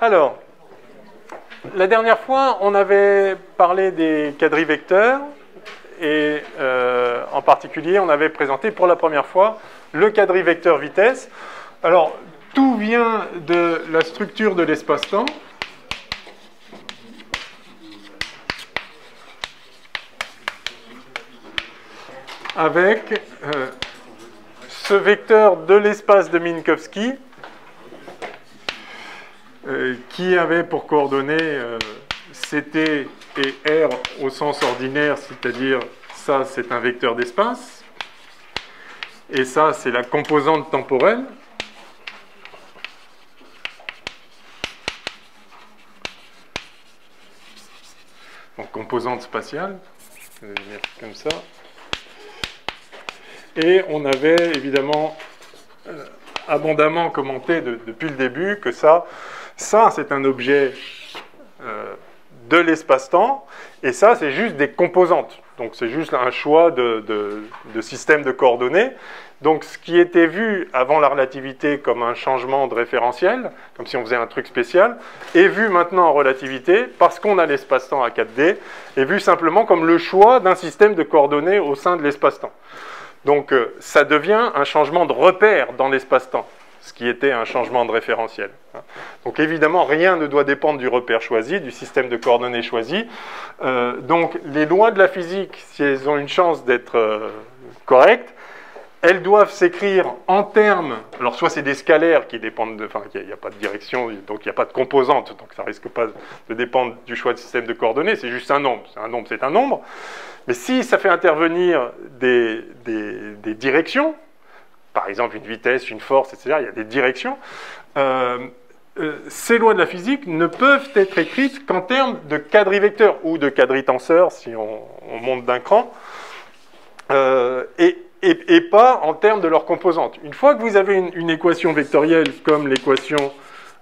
Alors, la dernière fois, on avait parlé des quadrivecteurs et en particulier, on avait présenté pour la première fois le quadrivecteur vitesse. Alors, tout vient de la structure de l'espace-temps. Avec ce vecteur de l'espace de Minkowski qui avait pour coordonnées Ct et R au sens ordinaire, c'est-à-dire ça c'est un vecteur d'espace et ça c'est la composante temporelle. Donc composante spatiale, je vais mettre comme ça. Et on avait évidemment abondamment commenté depuis le début que ça c'est un objet de l'espace-temps, et ça c'est juste des composantes. Donc c'est juste un choix de système de coordonnées. Donc ce qui était vu avant la relativité comme un changement de référentiel, comme si on faisait un truc spécial, est vu maintenant en relativité, parce qu'on a l'espace-temps à 4D, est vu simplement comme le choix d'un système de coordonnées au sein de l'espace-temps. Donc ça devient un changement de repère dans l'espace-temps, ce qui était un changement de référentiel. Donc évidemment, rien ne doit dépendre du repère choisi, du système de coordonnées choisi. Donc les lois de la physique, si elles ont une chance d'être correctes, elles doivent s'écrire en termes, alors soit c'est des scalaires qui dépendent de, enfin il n'y a pas de direction, donc il n'y a pas de composante, donc ça ne risque pas de dépendre du choix du système de coordonnées, c'est juste un nombre, c'est un nombre. Mais si ça fait intervenir des directions, par exemple une vitesse, une force, etc., il y a des directions, ces lois de la physique ne peuvent être écrites qu'en termes de quadrivecteurs ou de quadritenseurs, si on monte d'un cran, et pas en termes de leurs composantes. Une fois que vous avez une équation vectorielle comme l'équation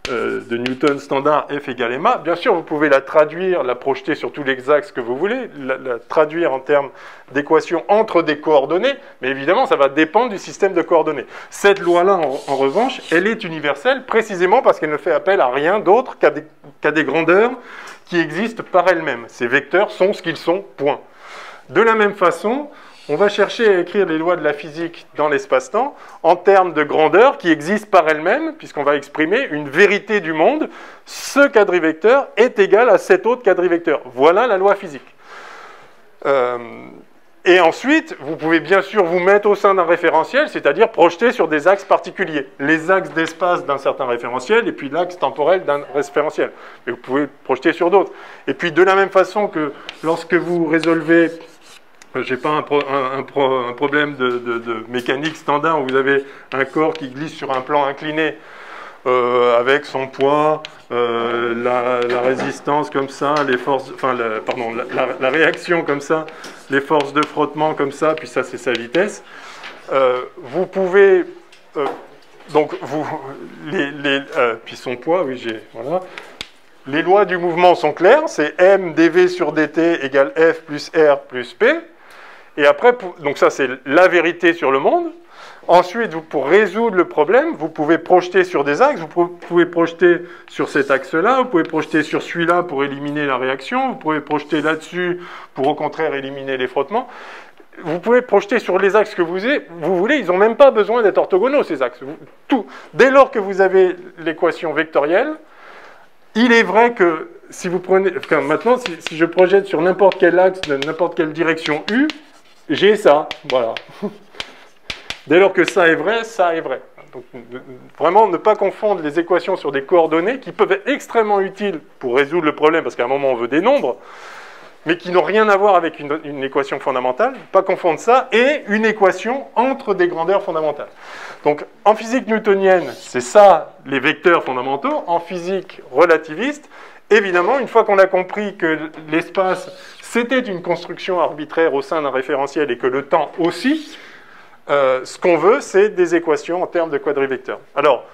de Newton standard F égale ma, bien sûr vous pouvez la traduire, la projeter sur tous les axes que vous voulez, la traduire en termes d'équation entre des coordonnées, mais évidemment ça va dépendre du système de coordonnées. Cette loi-là, en revanche, elle est universelle précisément parce qu'elle ne fait appel à rien d'autre qu'à des grandeurs qui existent par elles-mêmes. Ces vecteurs sont ce qu'ils sont, point. De la même façon, on va chercher à écrire les lois de la physique dans l'espace-temps en termes de grandeur qui existent par elles-mêmes, puisqu'on va exprimer une vérité du monde. Ce quadrivecteur est égal à cet autre quadrivecteur. Voilà la loi physique. Et ensuite, vous pouvez bien sûr vous mettre au sein d'un référentiel, c'est-à-dire projeter sur des axes particuliers. Les axes d'espace d'un certain référentiel et puis l'axe temporel d'un référentiel. Et vous pouvez projeter sur d'autres. Et puis de la même façon que lorsque vous résolvez... Je n'ai pas un problème de mécanique standard où vous avez un corps qui glisse sur un plan incliné avec son poids, la résistance comme ça, les forces, enfin, la réaction comme ça, les forces de frottement comme ça, puis ça c'est sa vitesse. Vous pouvez donc puis son poids, oui voilà. Les lois du mouvement sont claires, c'est m dv sur dt égale f plus r plus p. Et après, donc ça c'est la vérité sur le monde. Ensuite, pour résoudre le problème, vous pouvez projeter sur des axes, vous pouvez projeter sur cet axe-là, vous pouvez projeter sur celui-là pour éliminer la réaction, vous pouvez projeter là-dessus pour au contraire éliminer les frottements. Vous pouvez projeter sur les axes que vous voulez, ils n'ont même pas besoin d'être orthogonaux ces axes. Dès lors que vous avez l'équation vectorielle, il est vrai que si vous prenez, enfin, maintenant si je projette sur n'importe quel axe de n'importe quelle direction U, j'ai ça, voilà. Dès lors que ça est vrai, ça est vrai. Donc, vraiment, ne pas confondre les équations sur des coordonnées qui peuvent être extrêmement utiles pour résoudre le problème, parce qu'à un moment on veut des nombres, mais qui n'ont rien à voir avec une équation fondamentale. Pas confondre ça et une équation entre des grandeurs fondamentales. Donc, en physique newtonienne, c'est ça les vecteurs fondamentaux. En physique relativiste, évidemment, une fois qu'on a compris que l'espace, c'était une construction arbitraire au sein d'un référentiel et que le temps aussi, ce qu'on veut, c'est des équations en termes de quadrivecteurs. Alors,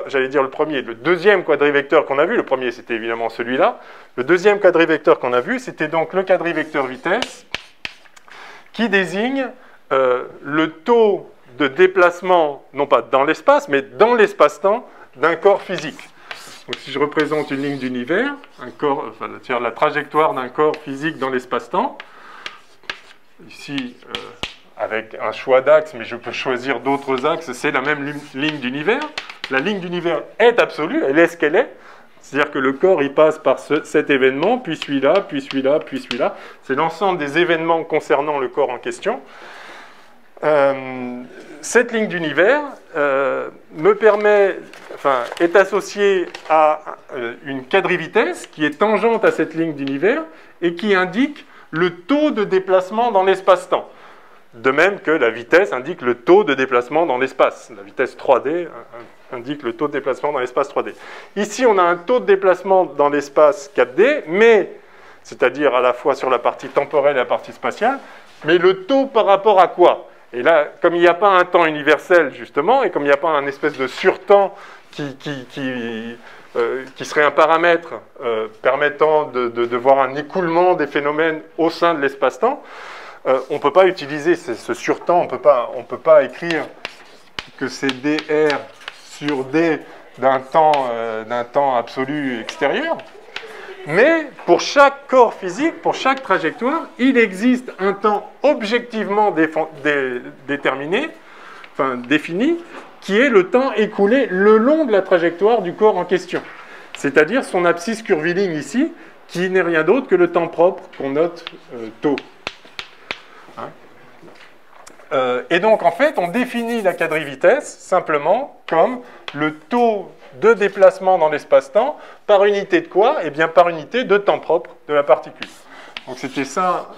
j'allais dire le premier, le deuxième quadrivecteur qu'on a vu, le premier c'était évidemment celui-là, le deuxième quadrivecteur qu'on a vu, c'était donc le quadrivecteur vitesse, qui désigne le taux de déplacement, non pas dans l'espace, mais dans l'espace-temps d'un corps physique. Donc si je représente une ligne d'univers, un corps, enfin, c'est-à-dire la trajectoire d'un corps physique dans l'espace-temps, ici avec un choix d'axe, mais je peux choisir d'autres axes, c'est la même ligne d'univers. La ligne d'univers est absolue, elle est ce qu'elle est. C'est-à-dire que le corps, il passe par cet événement, puis celui-là, puis celui-là, puis celui-là. C'est l'ensemble des événements concernant le corps en question. Cette ligne d'univers est associée à une quadrivitesse qui est tangente à cette ligne d'univers et qui indique le taux de déplacement dans l'espace-temps. De même que la vitesse indique le taux de déplacement dans l'espace. La vitesse 3D indique le taux de déplacement dans l'espace 3D. Ici, on a un taux de déplacement dans l'espace 4D, mais, c'est-à-dire à la fois sur la partie temporelle et la partie spatiale, mais le taux par rapport à quoi? Et là, comme il n'y a pas un temps universel, justement, et comme il n'y a pas un espèce de surtemps qui serait un paramètre permettant de voir un écoulement des phénomènes au sein de l'espace-temps, on ne peut pas utiliser ce surtemps, on peut pas écrire que c'est dr sur d d'un temps absolu extérieur. Mais pour chaque corps physique, pour chaque trajectoire, il existe un temps objectivement déterminé, enfin défini, qui est le temps écoulé le long de la trajectoire du corps en question. C'est-à-dire son abscisse curviligne ici, qui n'est rien d'autre que le temps propre qu'on note tau. Et donc, en fait, on définit la quadrivitesse simplement comme le taux de déplacement dans l'espace-temps par unité de quoi? Eh bien, par unité de temps propre de la particule. Donc, c'était ça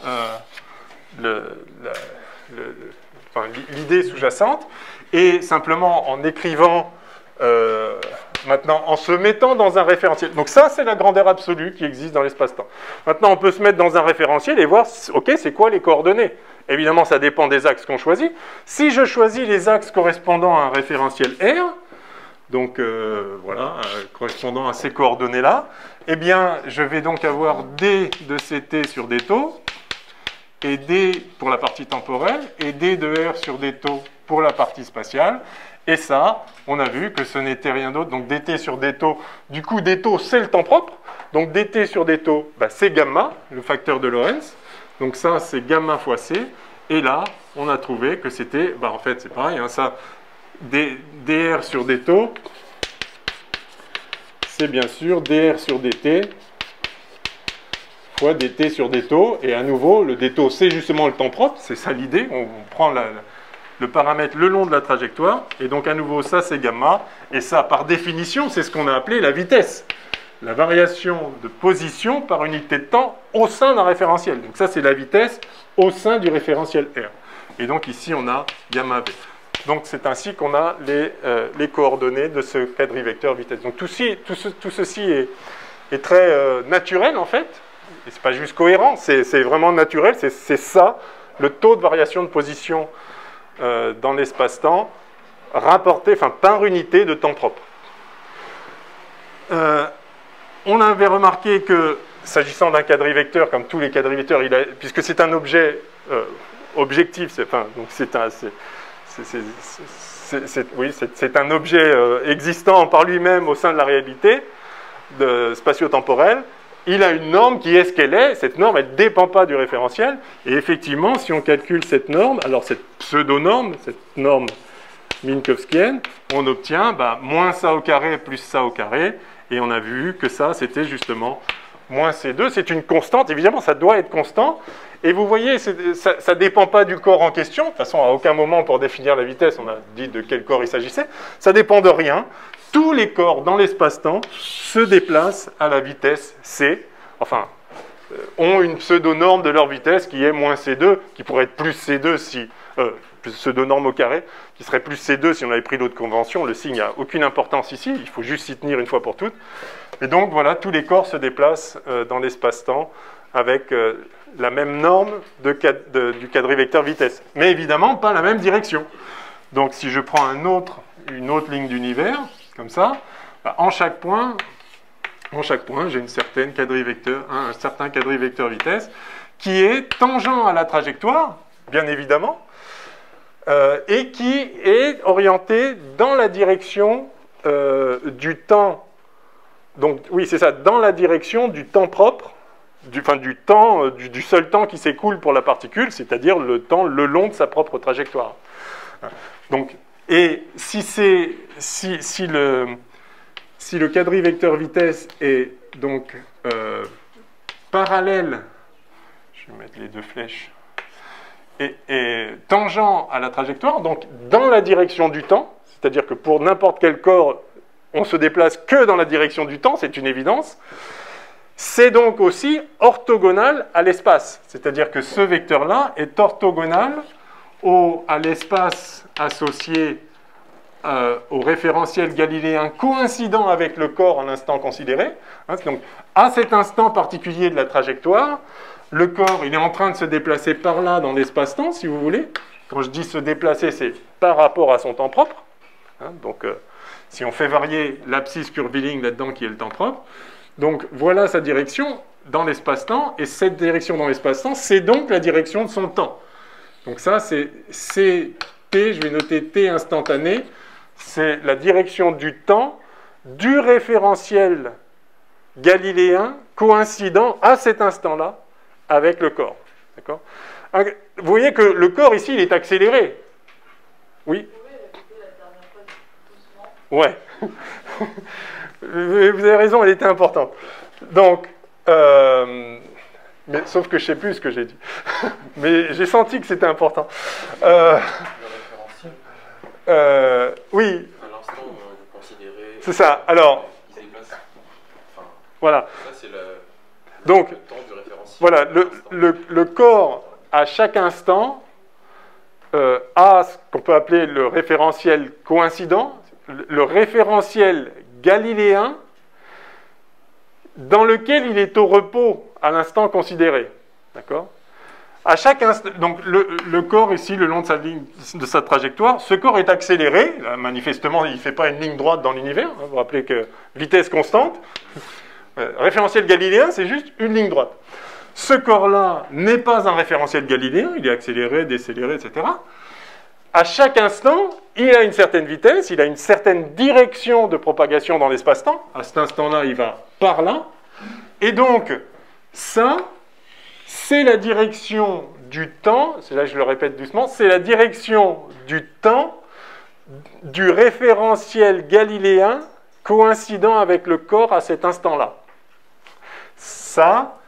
l'idée sous-jacente. Et simplement, en écrivant maintenant, en se mettant dans un référentiel. Donc ça, c'est la grandeur absolue qui existe dans l'espace-temps. Maintenant, on peut se mettre dans un référentiel et voir, ok, c'est quoi les coordonnées? Évidemment, ça dépend des axes qu'on choisit. Si je choisis les axes correspondant à un référentiel R, donc correspondant à ces coordonnées-là, eh bien, je vais donc avoir d de ct sur d tau, et d pour la partie temporelle, et d de r sur d tau pour la partie spatiale. Et ça, on a vu que ce n'était rien d'autre, donc dt sur d tau. Du coup, d tau, c'est le temps propre. Donc dt sur d tau, c'est gamma, le facteur de Lorentz. Donc ça, c'est gamma fois c. Et là, on a trouvé que c'était, en fait, c'est pareil, ça, dr sur d tau, c'est bien sûr dr sur dt fois dt sur d tau. Et à nouveau, le d tau, c'est justement le temps propre. C'est ça l'idée. On prend le paramètre le long de la trajectoire. Et donc, à nouveau, ça, c'est gamma. Et ça, par définition, c'est ce qu'on a appelé la vitesse. La variation de position par unité de temps au sein d'un référentiel. Donc ça, c'est la vitesse au sein du référentiel R. Et donc ici, on a gamma v. Donc c'est ainsi qu'on a les coordonnées de ce quadrivecteur vitesse. Donc tout ceci est très naturel, en fait. Et c'est pas juste cohérent, c'est vraiment naturel. C'est ça, le taux de variation de position dans l'espace-temps, rapporté, par unité de temps propre. On avait remarqué que, s'agissant d'un quadrivecteur, comme tous les quadrivecteurs, puisque c'est un objet objectif, c'est un objet existant par lui-même au sein de la réalité spatio-temporelle, il a une norme qui est ce qu'elle est. Cette norme, elle ne dépend pas du référentiel. Et effectivement, si on calcule cette norme, alors cette pseudo-norme, cette norme minkowskienne, on obtient moins ça au carré plus ça au carré. Et on a vu que ça, c'était justement moins C2. C'est une constante. Évidemment, ça doit être constant. Et vous voyez, ça ne dépend pas du corps en question. De toute façon, à aucun moment, pour définir la vitesse, on a dit de quel corps il s'agissait. Ça dépend de rien. Tous les corps dans l'espace-temps se déplacent à la vitesse C. Enfin, ont une pseudo-norme de leur vitesse qui est moins C2, qui pourrait être plus C2 si... pseudo-norme au carré, qui serait plus C2 si on avait pris l'autre convention. Le signe n'a aucune importance ici, il faut juste s'y tenir une fois pour toutes. Et donc voilà, tous les corps se déplacent dans l'espace-temps avec la même norme du quadrivecteur vitesse. Mais évidemment, pas la même direction. Donc si je prends une autre ligne d'univers, comme ça, en chaque point, j'ai un certain quadrivecteur vitesse qui est tangent à la trajectoire, bien évidemment, et qui est orienté dans la direction du temps Donc, oui, c'est ça, dans la direction du temps propre, du seul temps qui s'écoule pour la particule, c'est-à-dire le temps le long de sa propre trajectoire. Donc, et si le quadrivecteur vitesse est donc parallèle, je vais mettre les deux flèches, et tangent à la trajectoire, donc dans la direction du temps, c'est-à-dire que pour n'importe quel corps, on se déplace que dans la direction du temps, c'est une évidence, c'est donc aussi orthogonal à l'espace. C'est-à-dire que ce vecteur-là est orthogonal à l'espace associé au référentiel galiléen coïncident avec le corps à l'instant considéré. Donc, à cet instant particulier de la trajectoire, le corps il est en train de se déplacer par là dans l'espace-temps, si vous voulez. Quand je dis se déplacer, c'est par rapport à son temps propre. Donc, si on fait varier l'abscisse curviligne là-dedans, qui est le temps propre. Donc, voilà sa direction dans l'espace-temps. Et cette direction dans l'espace-temps, c'est donc la direction de son temps. Donc ça, c'est T, je vais noter T instantané. C'est la direction du temps du référentiel galiléen coïncident à cet instant-là avec le corps. D'accord ? Vous voyez que le corps ici, il est accéléré. Oui ? Ouais. Vous avez raison, elle était importante. Donc, mais, sauf que je ne sais plus ce que j'ai dit. Mais j'ai senti que c'était important. Oui. À l'instant, vous considérez... C'est ça. Alors, il se déplace. Enfin, voilà. Ça, c'est donc, le temps du référentiel. Voilà, le corps, à chaque instant, a ce qu'on peut appeler le référentiel coïncident, le référentiel galiléen, dans lequel il est au repos à l'instant considéré. D'accord ? À chaque instant, donc le corps ici, le long de sa ligne, de sa trajectoire, ce corps est accéléré. Là, manifestement, il ne fait pas une ligne droite dans l'univers. Vous vous rappelez que vitesse constante. Référentiel galiléen, c'est juste une ligne droite. Ce corps-là n'est pas un référentiel galiléen, il est accéléré, décéléré, etc. À chaque instant, il a une certaine vitesse, il a une certaine direction de propagation dans l'espace-temps. À cet instant-là, il va par là. Et donc, ça, c'est la direction du temps, c'est là que je le répète doucement, c'est la direction du temps du référentiel galiléen coïncident avec le corps à cet instant-là. Ça,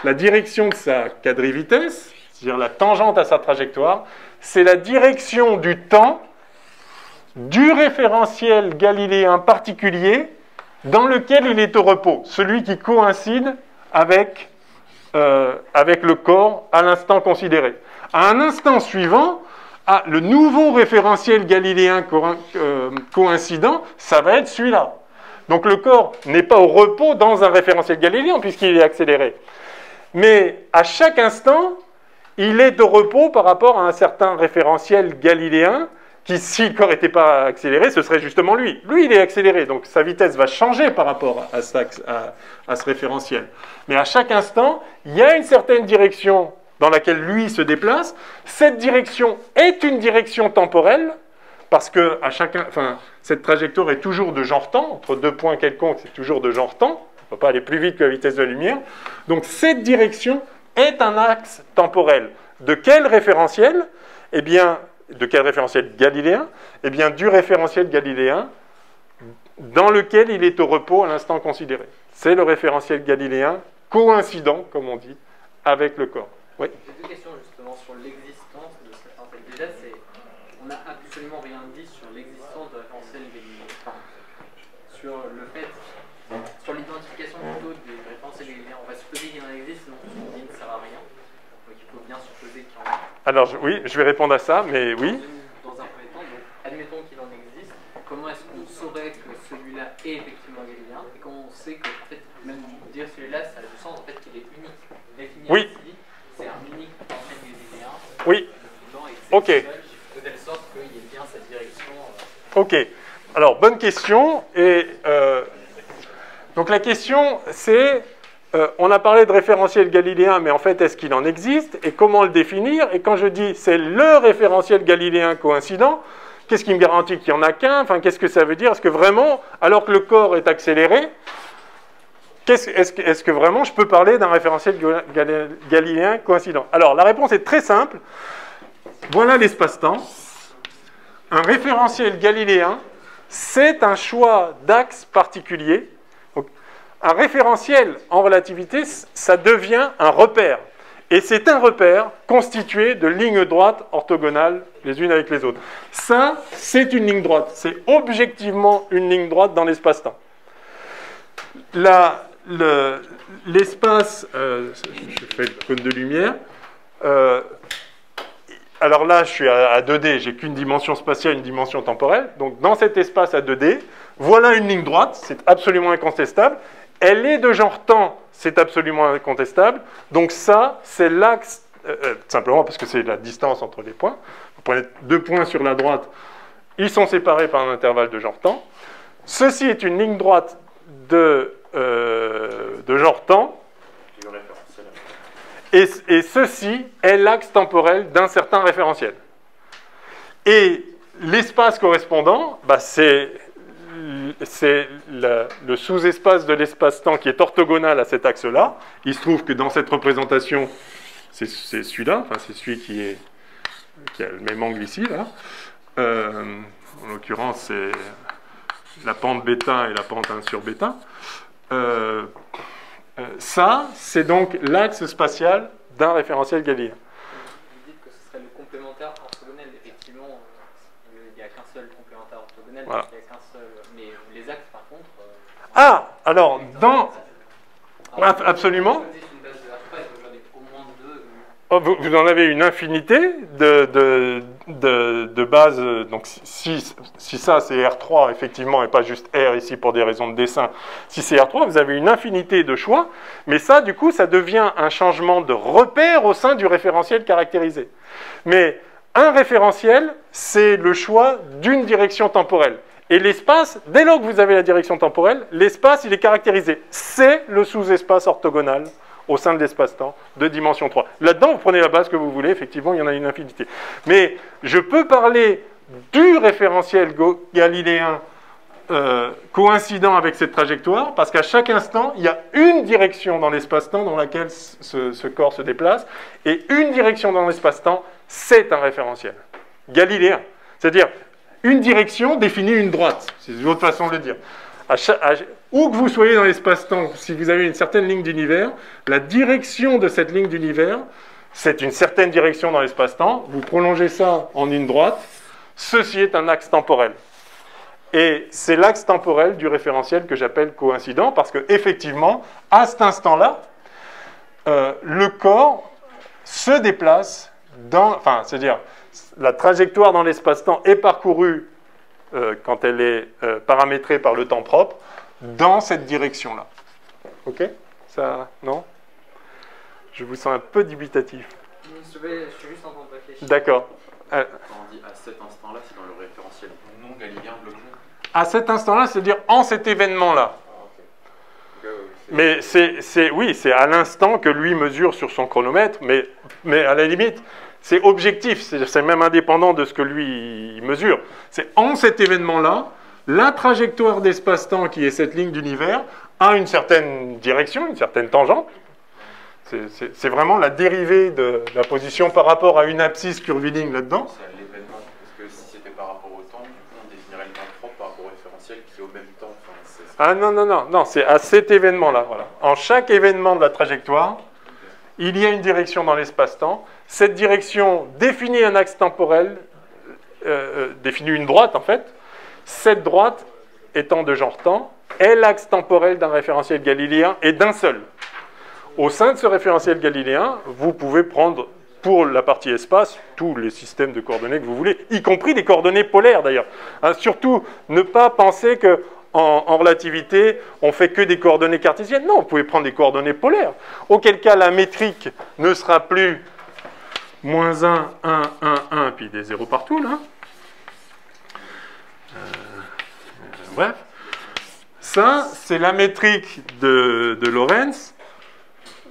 la direction de sa quadrivitesse, c'est-à-dire la tangente à sa trajectoire, c'est la direction du temps du référentiel galiléen particulier dans lequel il est au repos, celui qui coïncide avec le corps à l'instant considéré. À un instant suivant, le nouveau référentiel galiléen coïncident, ça va être celui-là. Donc le corps n'est pas au repos dans un référentiel galiléen puisqu'il est accéléré. Mais à chaque instant, il est au repos par rapport à un certain référentiel galiléen qui, si le corps n'était pas accéléré, ce serait justement lui. Lui, il est accéléré, donc sa vitesse va changer par rapport à ce référentiel. Mais à chaque instant, il y a une certaine direction dans laquelle lui se déplace. Cette direction est une direction temporelle, parce que cette trajectoire est toujours de genre temps, entre deux points quelconques, c'est toujours de genre temps. On ne peut pas aller plus vite que la vitesse de la lumière. Donc cette direction est un axe temporel. De quel référentiel ? Eh bien, de quel référentiel galiléen ? Eh bien, du référentiel galiléen dans lequel il est au repos à l'instant considéré. C'est le référentiel galiléen coïncident, comme on dit, avec le corps. Oui. J'ai deux questions justement sur l'existence de cette... En fait, déjà, on n'a absolument rien dit sur l'existence de référentiel galiléen. Enfin, sur le fait... Sur l'identification plutôt des référentiels galiléens. On va supposer qu'il en existe, sinon tout ce qu'on dit ne sert à rien. Donc il faut bien supposer qu'il y en a. Alors oui, je vais répondre à ça, mais oui. Dans un premier temps, donc, admettons qu'il en existe, comment est-ce qu'on saurait que celui-là est effectivement galiléen et comment on sait que, en fait, même dire celui-là, ça a du sens, en fait, qu'il est unique. Définir Oui. ici, c'est un unique référentiel galiléen. Oui. Ok. De telle sorte qu'il y ait bien cette direction. Ok. Alors, bonne question. Et donc la question, c'est... on a parlé de référentiel galiléen, mais en fait, est-ce qu'il en existe ? Et comment le définir ? Et quand je dis c'est le référentiel galiléen coïncident, qu'est-ce qui me garantit qu'il n'y en a qu'un ? Enfin, qu'est-ce que ça veut dire ? Est-ce que vraiment, alors que le corps est accéléré, est-ce que vraiment je peux parler d'un référentiel galiléen coïncident? Alors, la réponse est très simple. Voilà l'espace-temps. Un référentiel galiléen, c'est un choix d'axe particulier. Donc, un référentiel en relativité, ça devient un repère. Et c'est un repère constitué de lignes droites orthogonales les unes avec les autres. Ça, c'est une ligne droite. C'est objectivement une ligne droite dans l'espace-temps. L'espace, je fais le cône de lumière. Alors là, je suis à 2D, j'ai qu'une dimension spatiale, une dimension temporelle. Donc dans cet espace à 2D, voilà une ligne droite, c'est absolument incontestable. Elle est de genre temps, c'est absolument incontestable. Donc ça, c'est l'axe, simplement parce que c'est la distance entre les points. Vous prenez 2 points sur la droite, ils sont séparés par un intervalle de genre temps. Ceci est une ligne droite de genre temps. Et ceci est l'axe temporel d'un certain référentiel. Et l'espace correspondant, bah, c'est le sous-espace de l'espace-temps qui est orthogonal à cet axe-là. Il se trouve que dans cette représentation, c'est celui-là, enfin, c'est celui qui a le même angle ici, là. En l'occurrence, c'est la pente bêta et la pente 1 sur bêta. Ça, c'est donc l'axe spatial d'un référentiel galiléen. Vous dites que ce serait le complémentaire orthogonal. Effectivement, il n'y a qu'un seul complémentaire orthogonal, voilà. Il n'y a qu'un seul. Mais les axes, par contre. Ah, alors, dans. Absolument. Oh, vous en avez une infinité de bases. Donc, si ça c'est R3, effectivement, et pas juste R ici pour des raisons de dessin, si c'est R3, vous avez une infinité de choix. Mais ça, du coup, ça devient un changement de repère au sein du référentiel caractérisé. Mais un référentiel, c'est le choix d'une direction temporelle. Et l'espace, dès lors que vous avez la direction temporelle, l'espace, il est caractérisé. C'est le sous-espace orthogonal au sein de l'espace-temps de dimension 3. Là-dedans, vous prenez la base que vous voulez, effectivement, il y en a une infinité. Mais je peux parler du référentiel galiléen coïncident avec cette trajectoire, parce qu'à chaque instant, il y a une direction dans l'espace-temps dans laquelle ce corps se déplace, et une direction dans l'espace-temps, c'est un référentiel galiléen. C'est-à-dire, une direction définit une droite. C'est une autre façon de le dire. Où que vous soyez dans l'espace-temps, si vous avez une certaine ligne d'univers, la direction de cette ligne d'univers, c'est une certaine direction dans l'espace-temps. Vous prolongez ça en une droite. Ceci est un axe temporel. Et c'est l'axe temporel du référentiel que j'appelle coïncident, parce qu'effectivement, à cet instant-là, le corps se déplace dans... Enfin, c'est-à-dire, la trajectoire dans l'espace-temps est parcourue quand elle est paramétrée par le temps propre, dans cette direction-là. Ok? Ça, non? Je vous sens un peu dubitatif. Je suis juste en train de réfléchir. D'accord. Quand on dit à cet instant-là, c'est dans le référentiel non galiléen bloqué. À cet instant-là, c'est-à-dire en cet événement-là. Mais c'est à l'instant que lui mesure sur son chronomètre, mais à la limite, c'est objectif, c'est même indépendant de ce que lui mesure. C'est en cet événement-là, la trajectoire d'espace-temps, qui est cette ligne d'univers, a une certaine direction, une certaine tangente. C'est vraiment la dérivée de la position par rapport à une abscisse curviligne là-dedans. C'est à l'événement, parce que si c'était par rapport au temps, du coup on définirait le temps propre par rapport au référentiel qui est au même temps. Ah non, c'est à cet événement-là. Voilà. En chaque événement de la trajectoire, il y a une direction dans l'espace-temps. Cette direction définit un axe temporel, définit une droite en fait. Cette droite, étant de genre temps, est l'axe temporel d'un référentiel galiléen et d'un seul. Au sein de ce référentiel galiléen, vous pouvez prendre, pour la partie espace, tous les systèmes de coordonnées que vous voulez, y compris les coordonnées polaires d'ailleurs. Hein, surtout, ne pas penser que en relativité, on fait que des coordonnées cartésiennes. Non, vous pouvez prendre des coordonnées polaires. Auquel cas, la métrique ne sera plus moins 1, 1, 1, 1, puis des zéros partout, là. Bref. Ça, c'est la métrique de Lorentz,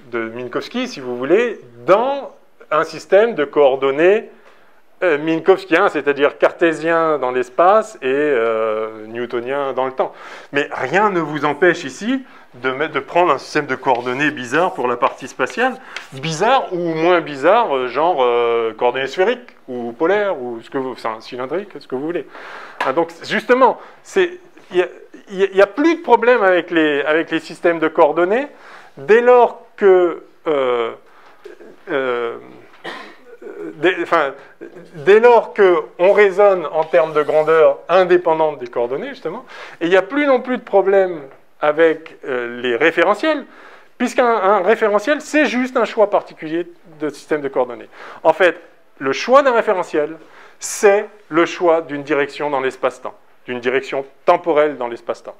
de Minkowski, si vous voulez, dans un système de coordonnées minkowskien, c'est-à-dire cartésien dans l'espace et newtonien dans le temps. Mais rien ne vous empêche ici de prendre un système de coordonnées bizarre pour la partie spatiale, bizarre ou moins bizarre, genre coordonnées sphériques ou polaires ou ce que vous, enfin, cylindriques, ce que vous voulez. Ah, donc justement, il n'y a plus de problème avec les systèmes de coordonnées dès lors que dès lors qu'on raisonne en termes de grandeur indépendante des coordonnées, justement, et il n'y a plus non plus de problème avec les référentiels, puisqu'un référentiel, c'est juste un choix particulier de système de coordonnées. En fait, le choix d'un référentiel, c'est le choix d'une direction dans l'espace-temps, d'une direction temporelle dans l'espace-temps.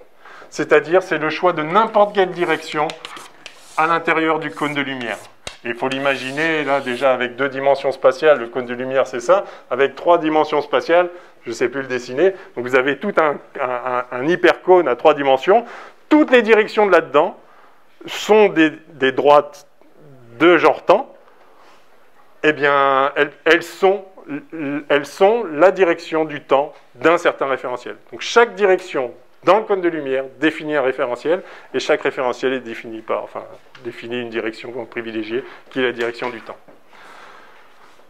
C'est-à-dire, c'est le choix de n'importe quelle direction à l'intérieur du cône de lumière. Il faut l'imaginer, là, déjà, avec 2 dimensions spatiales, le cône de lumière, c'est ça. Avec 3 dimensions spatiales, je ne sais plus le dessiner. Donc, vous avez tout un hypercône à 3 dimensions. Toutes les directions de là-dedans sont des droites de genre temps. Eh bien, elles sont la direction du temps d'un certain référentiel. Donc, chaque direction dans le cône de lumière définit un référentiel, et chaque référentiel est défini définit une direction privilégiée, qui est la direction du temps.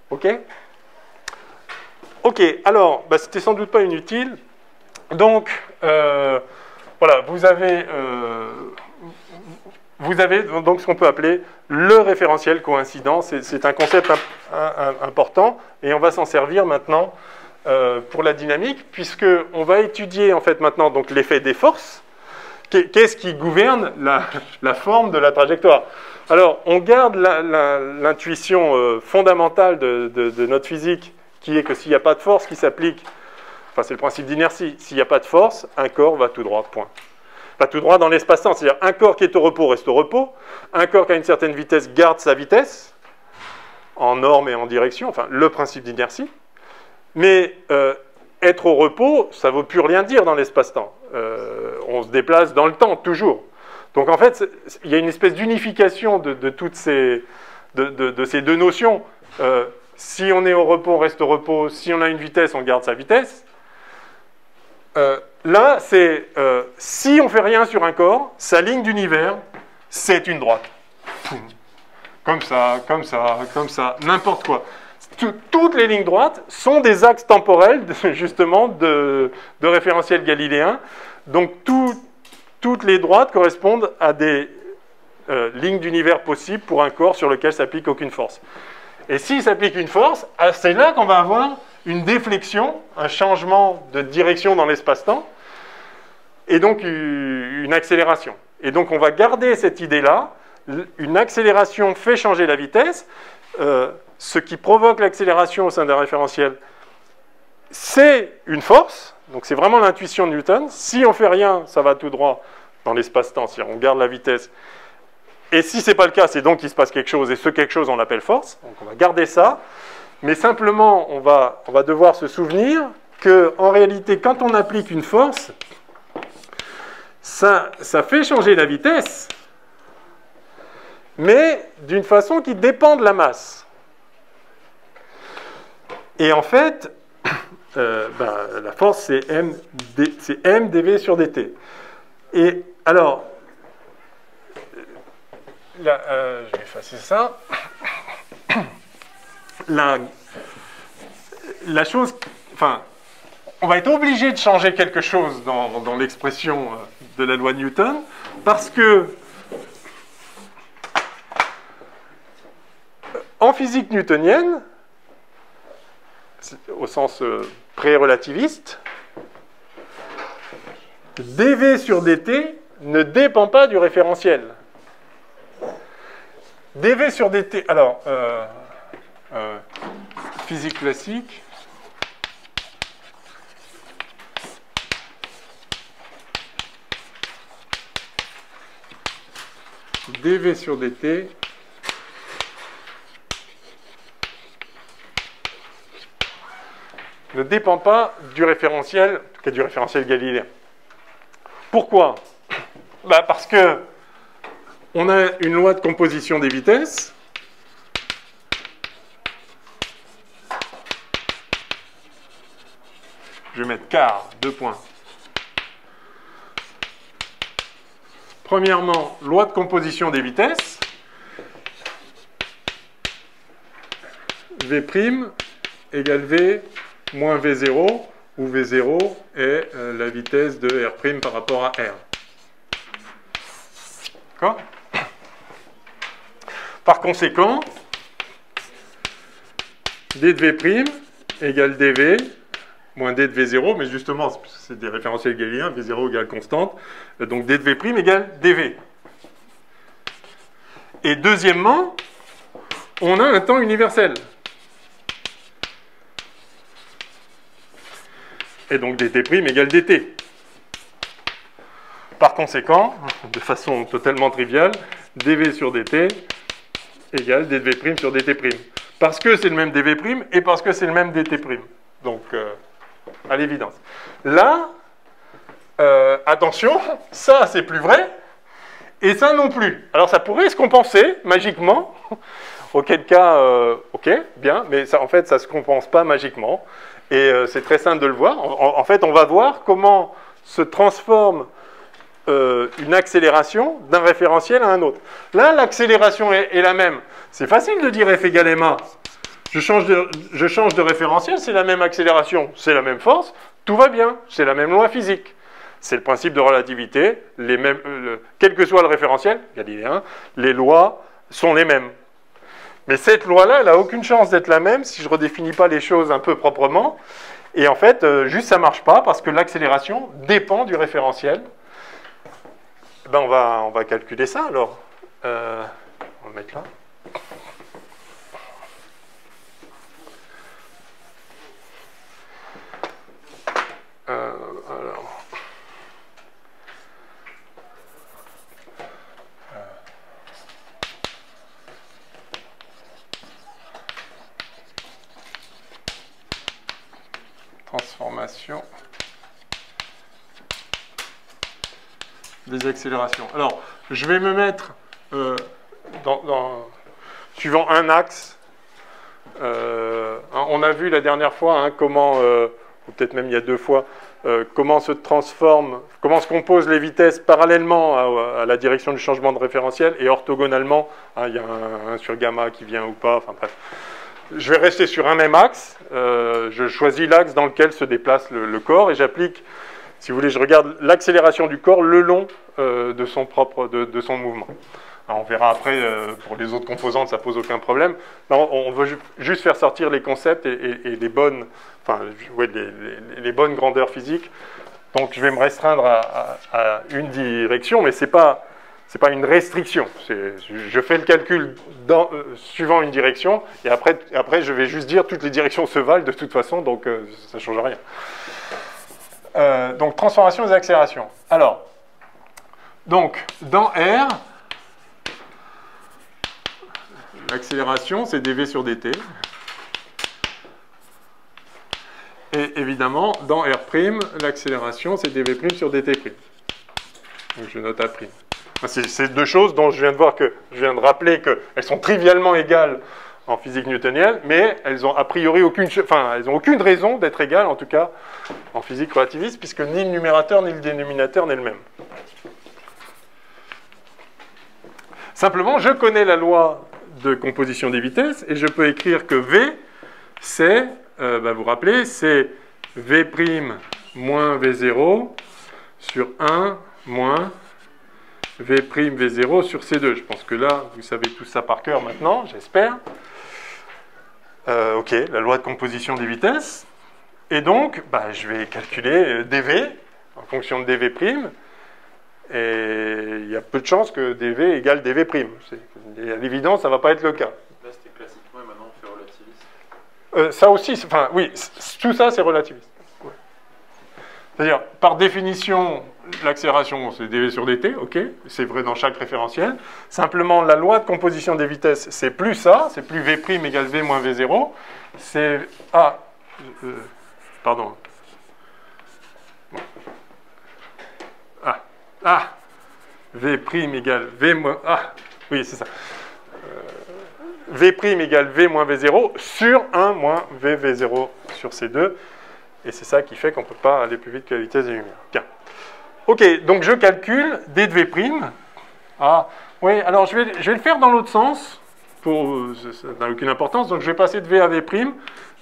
OK? OK, alors, c'était sans doute pas inutile. Donc, voilà, vous avez donc ce qu'on peut appeler le référentiel coïncident. C'est un concept important, et on va s'en servir maintenant pour la dynamique, puisqu'on va étudier en fait maintenant donc l'effet des forces. Qu'est-ce qui gouverne la forme de la trajectoire? Alors, on garde l'intuition fondamentale de notre physique, qui est que s'il n'y a pas de force qui s'applique, enfin c'est le principe d'inertie, s'il n'y a pas de force, un corps va tout droit, point. Va tout droit dans l'espace-temps, c'est-à-dire un corps qui est au repos reste au repos, un corps qui a une certaine vitesse garde sa vitesse, en norme et en direction, enfin le principe d'inertie. Mais être au repos, ça ne veut plus rien dire dans l'espace-temps. On se déplace dans le temps, toujours. Donc en fait, il y a une espèce d'unification de toutes ces, de ces 2 notions. Si on est au repos, on reste au repos. Si on a une vitesse, on garde sa vitesse. Là, c'est si on ne fait rien sur un corps, sa ligne d'univers, c'est une droite. Comme ça, comme ça, comme ça, n'importe quoi. Toutes les lignes droites sont des axes temporels, justement, de référentiels galiléens. Donc, toutes les droites correspondent à des lignes d'univers possibles pour un corps sur lequel s'applique aucune force. Et s'il s'applique une force, c'est là qu'on va avoir une déflexion, un changement de direction dans l'espace-temps, et donc une accélération. Et donc, on va garder cette idée-là. Une accélération fait changer la vitesse. Ce qui provoque l'accélération au sein d'un référentiel, c'est une force. Donc c'est vraiment l'intuition de Newton. Si on ne fait rien, ça va tout droit dans l'espace-temps, c'est-à-dire on garde la vitesse. Et si ce n'est pas le cas, c'est donc qu'il se passe quelque chose, et ce quelque chose, on l'appelle force. Donc on va garder ça. Mais simplement, on va devoir se souvenir qu'en réalité, quand on applique une force, ça fait changer la vitesse, mais d'une façon qui dépend de la masse. Et en fait, la force, c'est m dv sur dt. Et alors, là, je vais effacer ça. La chose, enfin, on va être obligé de changer quelque chose dans l'expression de la loi de Newton, parce que en physique newtonienne, au sens pré-relativiste, dv sur dt ne dépend pas du référentiel. dv sur dt, alors, physique classique, dv sur dt ne dépend pas du référentiel, en tout cas du référentiel galiléen. Pourquoi? Parce que on a une loi de composition des vitesses je vais mettre car, 2 points. Premièrement, loi de composition des vitesses. V' égale V moins V0, où V0 est la vitesse de R' par rapport à R. D'accord ? Par conséquent, d de V' égale dV moins d de V0, mais justement, c'est des référentiels galiléens, V0 égale constante, donc d de V' égale dV. Et deuxièmement, on a un temps universel. Et donc dt' égale dt. Par conséquent, de façon totalement triviale, dv sur dt égale dv' sur dt'. Parce que c'est le même dv' et parce que c'est le même dt'. Donc, à l'évidence. Là, attention, ça c'est plus vrai, et ça non plus. Alors ça pourrait se compenser magiquement, auquel cas, ok, bien, mais ça, en fait ça ne se compense pas magiquement. Et c'est très simple de le voir. En fait, on va voir comment se transforme une accélération d'un référentiel à un autre. Là, l'accélération est la même. C'est facile de dire F égale ma. Je change de référentiel, c'est la même accélération, c'est la même force, tout va bien, c'est la même loi physique. C'est le principe de relativité, quel que soit le référentiel, galiléen, les lois sont les mêmes. Mais cette loi-là, elle n'a aucune chance d'être la même si je ne redéfinis pas les choses un peu proprement. Et en fait, juste ça ne marche pas parce que l'accélération dépend du référentiel. Ben, on va calculer ça alors. On va le mettre là. Alors. Transformation des accélérations. Alors, je vais me mettre suivant un axe. On a vu la dernière fois comment, ou peut-être même il y a 2 fois, comment se composent les vitesses parallèlement à la direction du changement de référentiel et orthogonalement. Il y a un sur gamma qui vient ou pas, enfin bref. Je vais rester sur un même axe, je choisis l'axe dans lequel se déplace le corps et j'applique, si vous voulez, je regarde l'accélération du corps le long de son mouvement. Alors on verra après, pour les autres composantes, ça ne pose aucun problème. Non, on veut juste faire sortir les concepts et les bonnes, les bonnes grandeurs physiques. Donc je vais me restreindre à une direction, mais ce n'est pas une restriction. Je fais le calcul suivant une direction, et après je vais juste dire toutes les directions se valent de toute façon, donc ça ne change rien. Donc transformation des accélérations. Alors, donc dans R, l'accélération c'est dv sur dt. Et évidemment, dans R', l'accélération c'est dv' sur dt'. Donc je note A'. C'est 2 choses dont je viens de rappeler qu'elles sont trivialement égales en physique newtonienne, mais elles ont a priori aucune raison d'être égales, en tout cas en physique relativiste, puisque ni le numérateur ni le dénominateur n'est le même. Simplement, je connais la loi de composition des vitesses, et je peux écrire que V, c'est, vous vous rappelez, c'est V' moins V0 sur 1 moins V' V0 sur C2. Je pense que là, vous savez tout ça par cœur maintenant, j'espère. Ok, la loi de composition des vitesses. Et donc, je vais calculer dV en fonction de dV'. Et il y a peu de chances que dV égale dV'. Et à l'évidence, ça ne va pas être le cas. Là, c'était classiquement, et maintenant, on fait relativiste. Ça aussi, oui, tout ça, c'est relativiste. Ouais. C'est-à-dire, par définition, l'accélération, c'est dV sur dt, ok, c'est vrai dans chaque référentiel. Simplement, la loi de composition des vitesses, c'est plus ça, c'est plus V' égale V moins V0, c'est pardon. V' égale V moins... oui, c'est ça. V' égale V moins V0 sur 1 moins VV0 sur C2. Et c'est ça qui fait qu'on ne peut pas aller plus vite que la vitesse de la lumière. Bien. Ok, donc je calcule d de v'. Ah, oui, alors je vais le faire dans l'autre sens. Ça n'a aucune importance. Donc je vais passer de v à v'.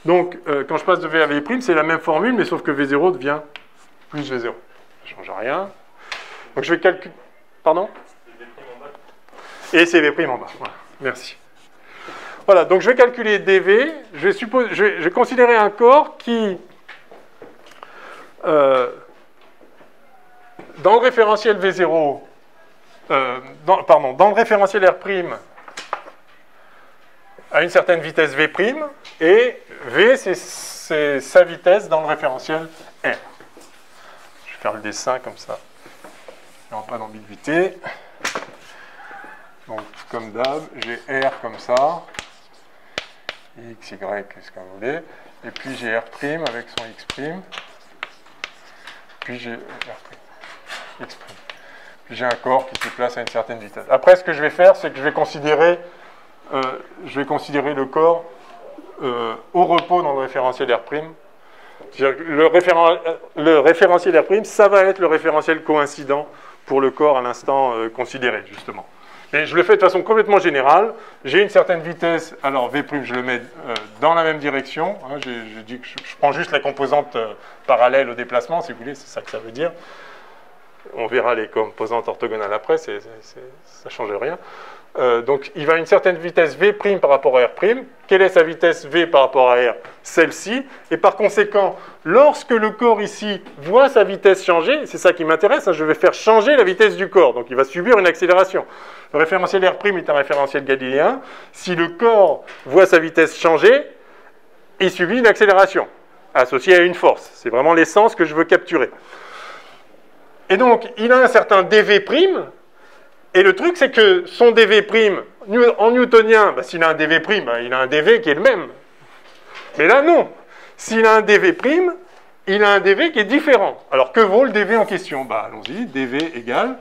Donc quand je passe de v à v', c'est la même formule, mais sauf que v0 devient plus v0. Ça ne change rien. Donc je vais calculer... Pardon? Et c'est v' en bas. Voilà, merci. Voilà, donc je vais calculer dv. Je vais considérer un corps qui... dans le référentiel V0, dans le référentiel R', à une certaine vitesse V', et V, c'est sa vitesse dans le référentiel R. Je vais faire le dessin comme ça. Il n'y aura pas d'ambiguïté. Donc, comme d'hab, j'ai R comme ça, X, Y, ce que vous voulez, et puis j'ai R' avec son X', puis j'ai R', X'. Puis j'ai un corps qui se place à une certaine vitesse. Après, ce que je vais faire, c'est que je vais considérer le corps au repos dans le référentiel R'. Le référentiel R', ça va être le référentiel coïncident pour le corps à l'instant considéré, justement. Mais je le fais de façon complètement générale. J'ai une certaine vitesse, alors V', je le mets dans la même direction. Hein, je dis que je prends juste la composante parallèle au déplacement, si vous voulez, c'est ça que ça veut dire. On verra les composantes orthogonales après, ça ne change rien. Donc il va à une certaine vitesse V' par rapport à R'. Quelle est sa vitesse V par rapport à R? Celle-ci. Et par conséquent, lorsque le corps ici voit sa vitesse changer, c'est ça qui m'intéresse, hein, je vais faire changer la vitesse du corps. Donc il va subir une accélération. Le référentiel R' est un référentiel galiléen. Si le corps voit sa vitesse changer, il subit une accélération associée à une force. C'est vraiment l'essence que je veux capturer. Et donc, il a un certain dv', et le truc, c'est que son dv', en newtonien, s'il a un dv', il a un dv qui est le même. Mais là, non. S'il a un dv', il a un dv qui est différent. Alors, que vaut le dv en question? Allons-y, dv égale...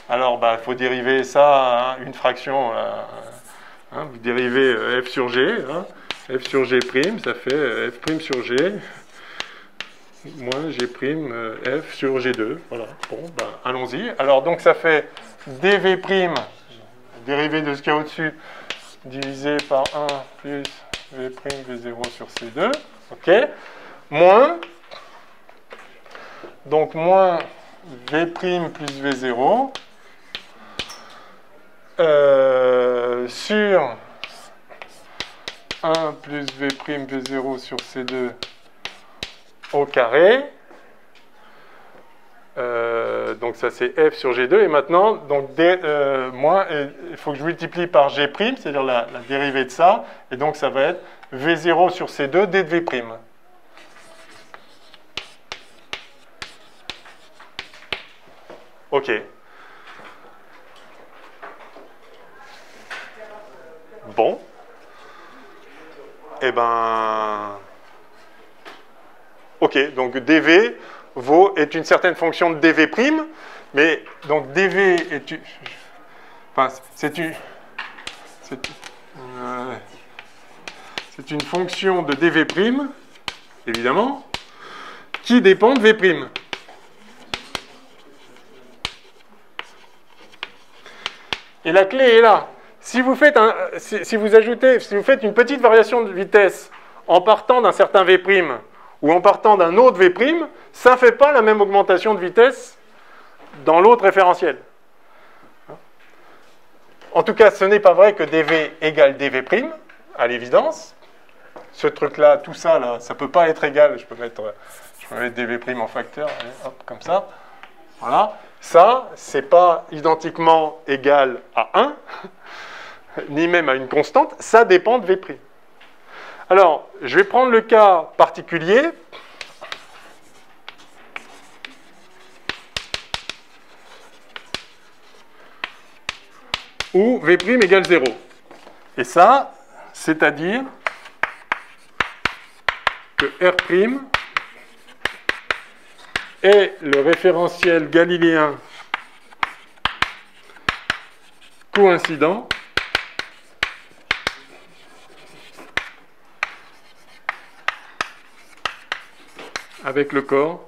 Alors, il faut dériver ça, hein, une fraction, hein, vous dérivez f sur g, hein, f sur g', ça fait f' sur g, moins g', f sur g2, voilà, bon, allons-y. Alors, donc, ça fait dv', dérivé de ce qu'il y a au-dessus, divisé par 1 plus v', v0 sur c2, ok, moins, donc, moins v' plus v0, sur 1 plus v', v0 sur c2 au carré. Donc ça c'est f sur g2. Et maintenant, donc, moins, il faut que je multiplie par g', c'est-à-dire la dérivée de ça. Et donc ça va être v0 sur c2 d de v'. Ok. Bon. Eh ben... Ok, donc dv est une certaine fonction de dv', mais donc dv est une... Enfin, c'est une fonction de dv', évidemment, qui dépend de v'. Et la clé est là. Si vous faites une petite variation de vitesse en partant d'un certain v' ou en partant d'un autre v', ça ne fait pas la même augmentation de vitesse dans l'autre référentiel. En tout cas, ce n'est pas vrai que dv égale dv', à l'évidence. Ce truc-là, tout ça, là, ça ne peut pas être égal. Je peux mettre dv' en facteur, allez, hop, comme ça. Voilà. Ça, ce n'est pas identiquement égal à 1, ni même à une constante, ça dépend de v'. Alors, je vais prendre le cas particulier. Où v' égale 0. Et ça, c'est-à-dire que R' est le référentiel galiléen coïncident avec le corps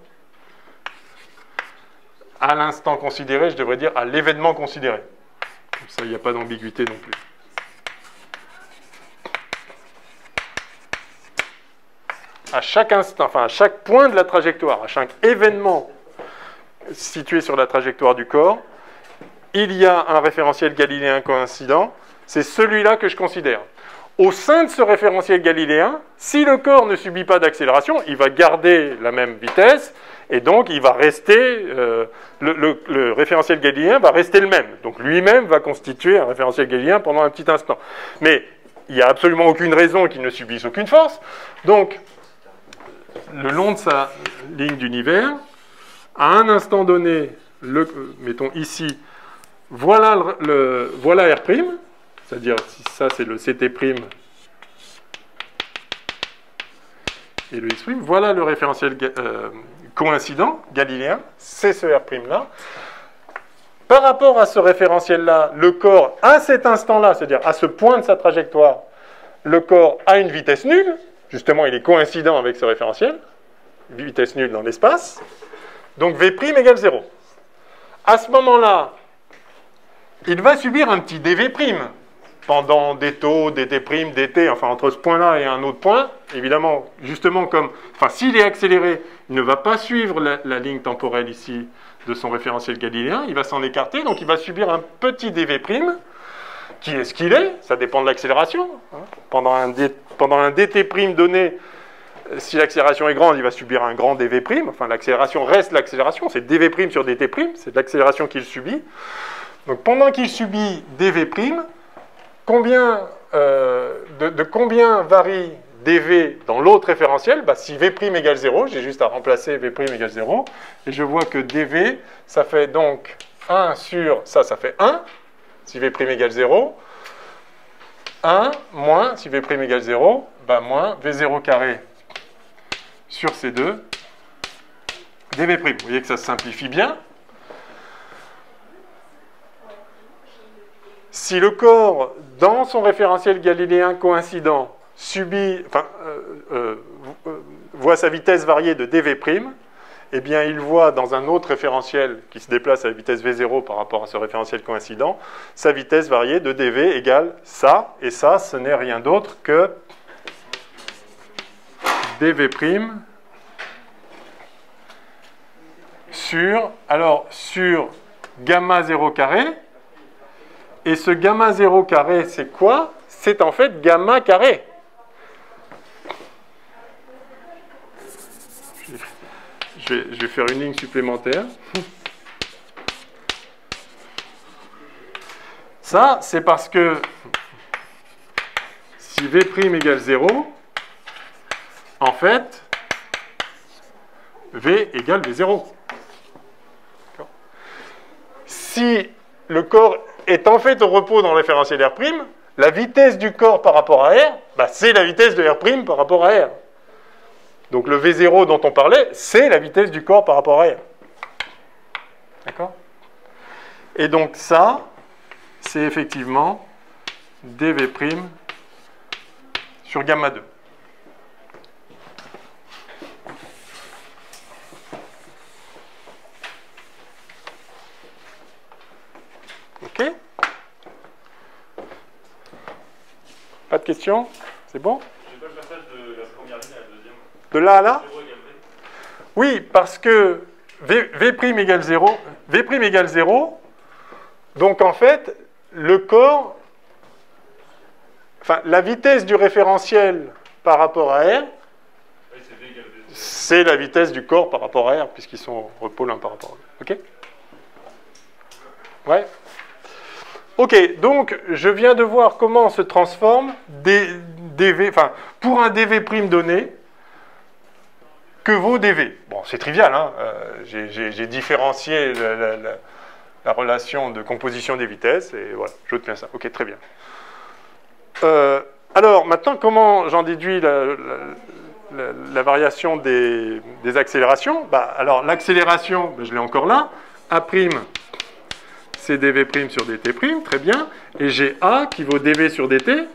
à l'instant considéré, je devrais dire à l'événement considéré. Comme ça, il n'y a pas d'ambiguïté non plus. À chaque instant, enfin à chaque point de la trajectoire, à chaque événement situé sur la trajectoire du corps, il y a un référentiel galiléen coïncident. C'est celui-là que je considère. Au sein de ce référentiel galiléen, si le corps ne subit pas d'accélération, il va garder la même vitesse, et donc il va rester, le référentiel galiléen va rester le même. Donc lui-même va constituer un référentiel galiléen pendant un petit instant. Mais il n'y a absolument aucune raison qu'il ne subisse aucune force. Donc, le long de sa ligne d'univers, à un instant donné, mettons ici, voilà R', c'est-à-dire si ça c'est le CT' et le X', voilà le référentiel coïncident galiléen, c'est ce R' là. Par rapport à ce référentiel-là, le corps, à cet instant-là, c'est-à-dire à ce point de sa trajectoire, le corps a une vitesse nulle, justement il est coïncident avec ce référentiel, vitesse nulle dans l'espace, donc V' égale 0. À ce moment-là, il va subir un petit dV', pendant des taux, dt', dt, enfin entre ce point-là et un autre point, évidemment, justement comme, enfin s'il est accéléré, il ne va pas suivre la ligne temporelle ici de son référentiel galiléen, il va s'en écarter, donc il va subir un petit dV', qui est ce qu'il est, ça dépend de l'accélération. Pendant un dt' donné, si l'accélération est grande, il va subir un grand dV', enfin l'accélération reste l'accélération, c'est dV' sur dt', c'est l'accélération qu'il subit. Donc pendant qu'il subit dV', combien varie dV dans l'autre référentiel? Si V' égale 0, j'ai juste à remplacer V' égale 0, et je vois que dV, ça fait donc 1 sur, ça fait 1, si V' égale 0, 1 moins, si V' égale 0, moins V0 carré sur C2, dV'. Vous voyez que ça se simplifie bien. Si le corps, dans son référentiel galiléen coïncident, voit sa vitesse varier de dV', eh bien il voit dans un autre référentiel qui se déplace à la vitesse V0 par rapport à ce référentiel coïncident, sa vitesse varier de dV égale ça, et ça, ce n'est rien d'autre que dV' sur gamma 0 carré. Et ce gamma 0 carré, c'est quoi? C'est en fait gamma carré. Je vais faire une ligne supplémentaire. Ça, c'est parce que si V' égale 0, en fait, V égale V0. Si le corps est en fait au repos dans le référentiel R', la vitesse du corps par rapport à R, c'est la vitesse de R' par rapport à R. Donc le V0 dont on parlait, c'est la vitesse du corps par rapport à R. D'accord? Et donc ça, c'est effectivement dV' sur gamma 2. Ok? Pas de questions? C'est bon? Je pas le passage de la première ligne à la deuxième. De là à là? Oui, parce que V' égale 0, V' égale 0, donc en fait, le corps, enfin la vitesse du référentiel par rapport à R, c'est la vitesse du corps par rapport à R, puisqu'ils sont au repos l'un par rapport à l'autre. Ok? Ouais. Ok, donc je viens de voir comment se transforme pour un dV' donné, que vaut dV? Bon, c'est trivial, hein, j'ai différencié la relation de composition des vitesses, et voilà, je tiens ça. Ok, très bien. Alors, maintenant, comment j'en déduis la variation des accélérations? Alors, l'accélération, je l'ai encore là, A', c'est dV' sur dt', très bien. Et j'ai A qui vaut dV sur dt.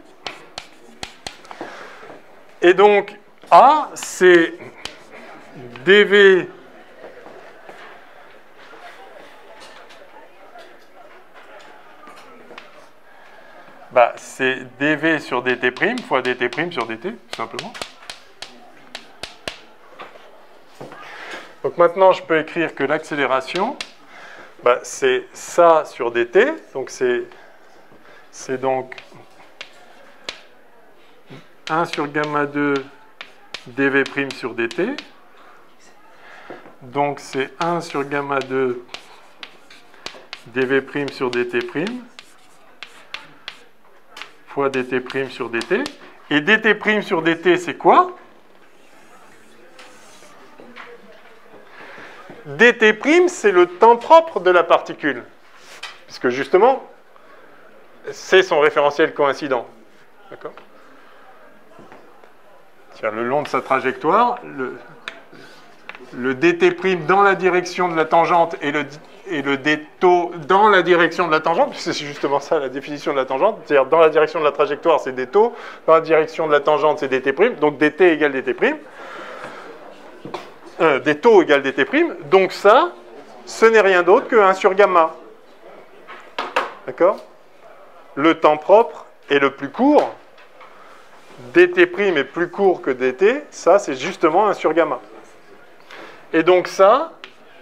Et donc, A, c'est dV c'est dV sur dt' fois dt' sur dt, tout simplement. Donc maintenant, je peux écrire que l'accélération, c'est ça sur dt, donc c'est donc 1 sur gamma 2 dv' sur dt. Donc c'est 1 sur gamma 2 dv' sur dt' fois dt' sur dt. Et dt' sur dt, c'est quoi? dt', c'est le temps propre de la particule. Puisque justement, c'est son référentiel coïncident. D'accord? Le long de sa trajectoire, le dt' dans la direction de la tangente et le dτ dans la direction de la tangente, puisque c'est justement ça la définition de la tangente, c'est-à-dire dans la direction de la trajectoire, c'est dτ, dans la direction de la tangente, c'est dt', donc dt égale dt'. Dτ égale dt', donc ça, ce n'est rien d'autre que 1 sur gamma. D'accord? Le temps propre est le plus court, dt' est plus court que dt, ça c'est justement 1 sur gamma. Et donc ça,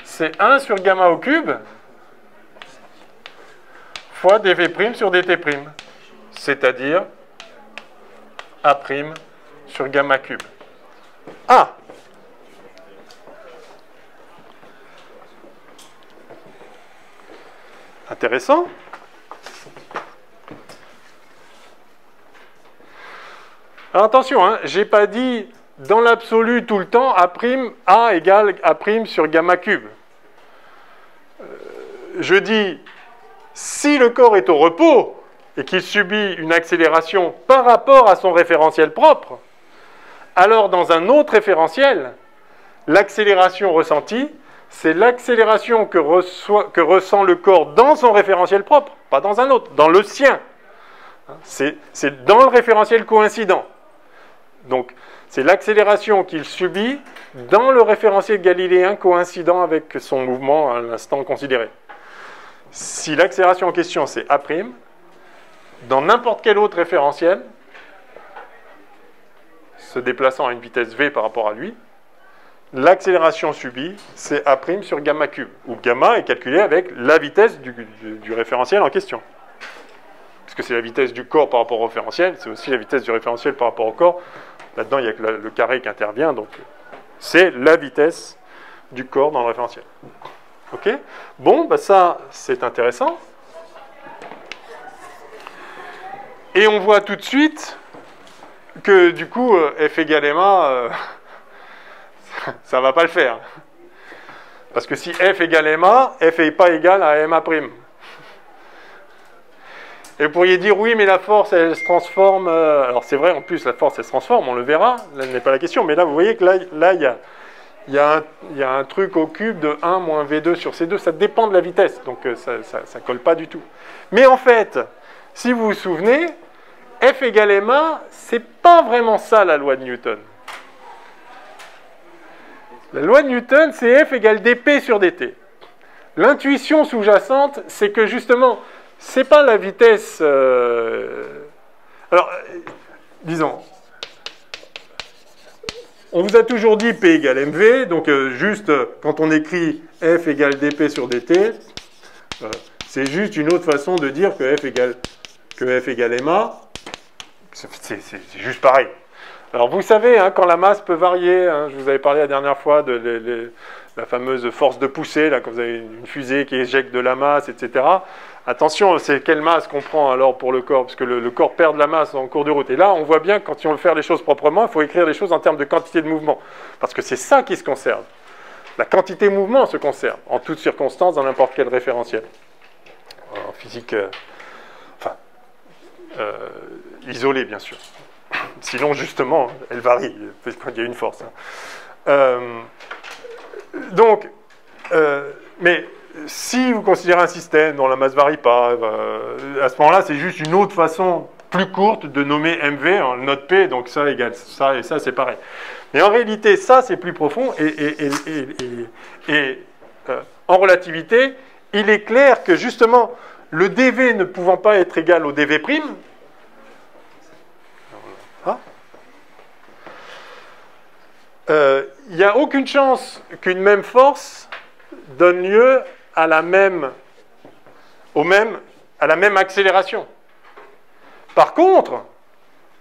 c'est 1 sur gamma au cube fois dv' sur dt', c'est-à-dire A' sur gamma cube. Ah! Intéressant. Alors attention, hein, je n'ai pas dit dans l'absolu tout le temps A' égale A' sur gamma cube. Je dis, si le corps est au repos et qu'il subit une accélération par rapport à son référentiel propre, alors dans un autre référentiel, l'accélération ressentie, c'est l'accélération que ressent le corps dans son référentiel propre, pas dans un autre, dans le sien. C'est dans le référentiel coïncident. Donc, c'est l'accélération qu'il subit dans le référentiel galiléen coïncident avec son mouvement à l'instant considéré. Si l'accélération en question, c'est A', dans n'importe quel autre référentiel, se déplaçant à une vitesse v par rapport à lui, l'accélération subie, c'est A' sur gamma cube, où gamma est calculé avec la vitesse du référentiel en question. Puisque c'est la vitesse du corps par rapport au référentiel, c'est aussi la vitesse du référentiel par rapport au corps. Là-dedans, il n'y a que le carré qui intervient, donc c'est la vitesse du corps dans le référentiel. Ok? Bon, ça, c'est intéressant. Et on voit tout de suite que, du coup, F égale ma, ça ne va pas le faire. Parce que si F égale ma, F n'est pas égal à ma'. Et vous pourriez dire, oui, mais la force, elle se transforme. Alors c'est vrai, en plus, la force, elle se transforme, on le verra. Là, ce n'est pas la question. Mais là, vous voyez que là il y a un truc au cube de 1 moins V2 sur C2. Ça dépend de la vitesse. Donc ça ne colle pas du tout. Mais en fait, si vous vous souvenez, F égale ma, c'est pas vraiment ça la loi de Newton. La loi de Newton, c'est F égale dp sur dt. L'intuition sous-jacente, c'est que justement, c'est pas la vitesse... Alors, disons, on vous a toujours dit P égale mv, donc juste quand on écrit F égale dp sur dt, c'est juste une autre façon de dire que F égale ma. C'est juste pareil. Alors vous savez, hein, quand la masse peut varier, hein, je vous avais parlé la dernière fois de la fameuse force de poussée, là, quand vous avez une fusée qui éjecte de la masse, etc. Attention, c'est quelle masse qu'on prend alors pour le corps, parce que le corps perd de la masse en cours de route. Et là, on voit bien que quand on veut faire les choses proprement, il faut écrire les choses en termes de quantité de mouvement, parce que c'est ça qui se conserve. La quantité de mouvement se conserve, en toutes circonstances, dans n'importe quel référentiel. En physique, isolée, bien sûr. Sinon, justement, elle varie, parce qu'il y a une force. Mais si vous considérez un système dont la masse ne varie pas, à ce moment-là, c'est juste une autre façon plus courte de nommer MV en note P, donc ça égale ça et ça, c'est pareil. Mais en réalité, ça, c'est plus profond. En relativité, il est clair que justement, le dv ne pouvant', pas être égal au dv', il n'y a aucune chance qu'une même force donne lieu à la même accélération. Par contre,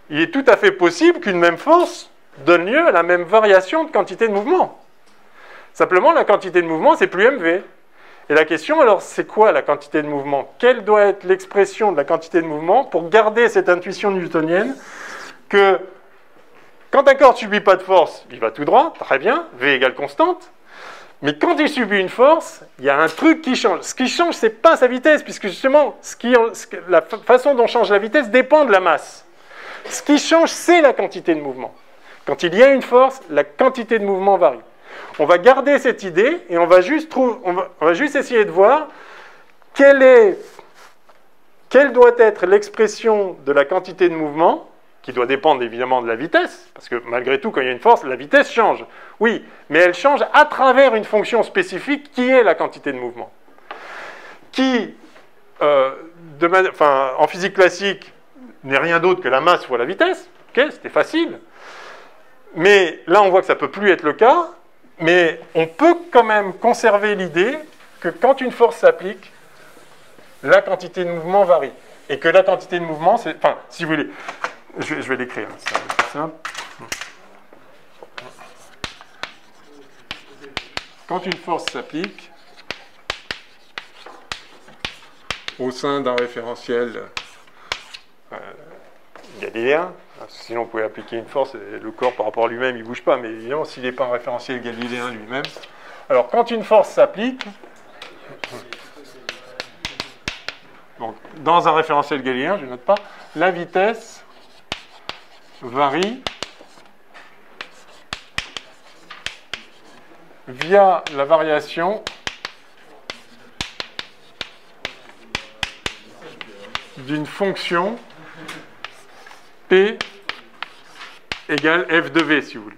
il est tout à fait possible qu'une même force donne lieu à la même variation de quantité de mouvement. Simplement, la quantité de mouvement, c'est plus mv. Et la question, alors, c'est quoi la quantité de mouvement? Quelle doit être l'expression de la quantité de mouvement pour garder cette intuition newtonienne que quand un corps ne subit pas de force, il va tout droit, très bien, v égale constante. Mais quand il subit une force, il y a un truc qui change. Ce qui change, ce n'est pas sa vitesse, puisque justement, la façon dont change la vitesse dépend de la masse. Ce qui change, c'est la quantité de mouvement. Quand il y a une force, la quantité de mouvement varie. On va garder cette idée et on va juste essayer de voir quelle doit être l'expression de la quantité de mouvement, qui doit dépendre évidemment de la vitesse, parce que malgré tout, quand il y a une force, la vitesse change. Oui, mais elle change à travers une fonction spécifique qui est la quantité de mouvement. Qui, en physique classique, n'est rien d'autre que la masse fois la vitesse. Ok, c'était facile. Mais là, on voit que ça ne peut plus être le cas. Mais on peut quand même conserver l'idée que quand une force s'applique, la quantité de mouvement varie. Et que la quantité de mouvement, c'est... Enfin, si vous voulez... Je vais l'écrire, c'est plus simple. Quand une force s'applique au sein d'un référentiel galiléen, sinon on pouvait appliquer une force et le corps par rapport à lui-même il ne bouge pas, mais évidemment s'il n'est pas un référentiel galiléen lui-même. Alors quand une force s'applique, donc dans un référentiel galiléen, je ne note pas, la vitesse varie via la variation d'une fonction P égale f de v, si vous voulez.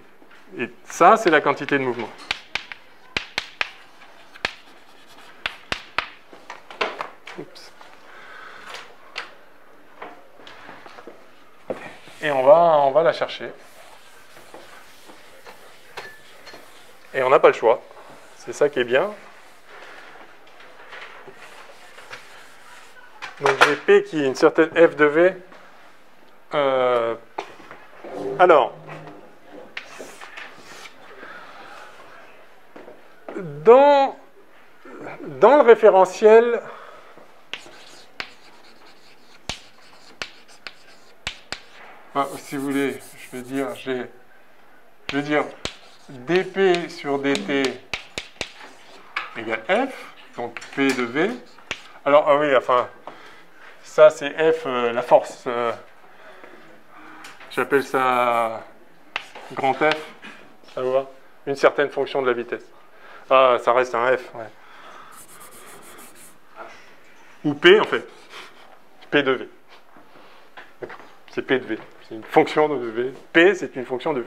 Et ça, c'est la quantité de mouvement. Et on va la chercher. Et on n'a pas le choix. C'est ça qui est bien. Donc j'ai P qui est une certaine f de v. Alors, dans le référentiel, si vous voulez, je veux dire dp sur dt égale f, donc p de v. Alors, ah oui, enfin, ça c'est f, la force. J'appelle ça grand f, ça vous va? Une certaine fonction de la vitesse. Ah, ça reste un f, ouais. Ou p, en fait. P de v. D'accord. C'est p de v. C'est une fonction de v. P, c'est une fonction de v.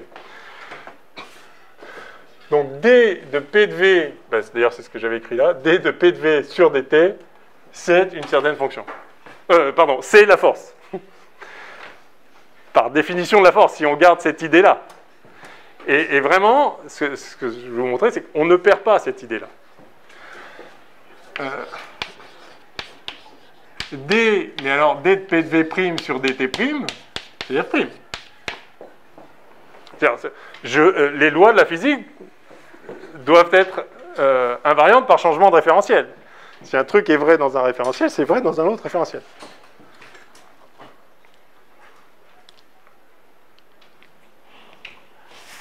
Donc, d de p de v, ben, d'ailleurs, c'est ce que j'avais écrit là, d de p de v sur dt, c'est une certaine fonction. Pardon, c'est la force. Par définition de la force, si on garde cette idée-là. Et vraiment, ce que je vais vous montrer, c'est qu'on ne perd pas cette idée-là. D, mais alors d de p de v' sur dt', c'est-à-dire prime. Les lois de la physique doivent être invariantes par changement de référentiel. Si un truc est vrai dans un référentiel, c'est vrai dans un autre référentiel.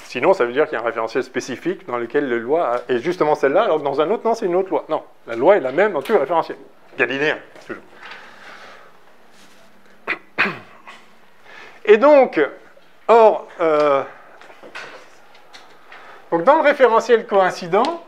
Sinon, ça veut dire qu'il y a un référentiel spécifique dans lequel la loi est justement celle-là, alors que dans un autre, non, c'est une autre loi. Non, la loi est la même dans tous les référentiels. Galiléen, toujours. Et donc, donc dans le référentiel coïncident,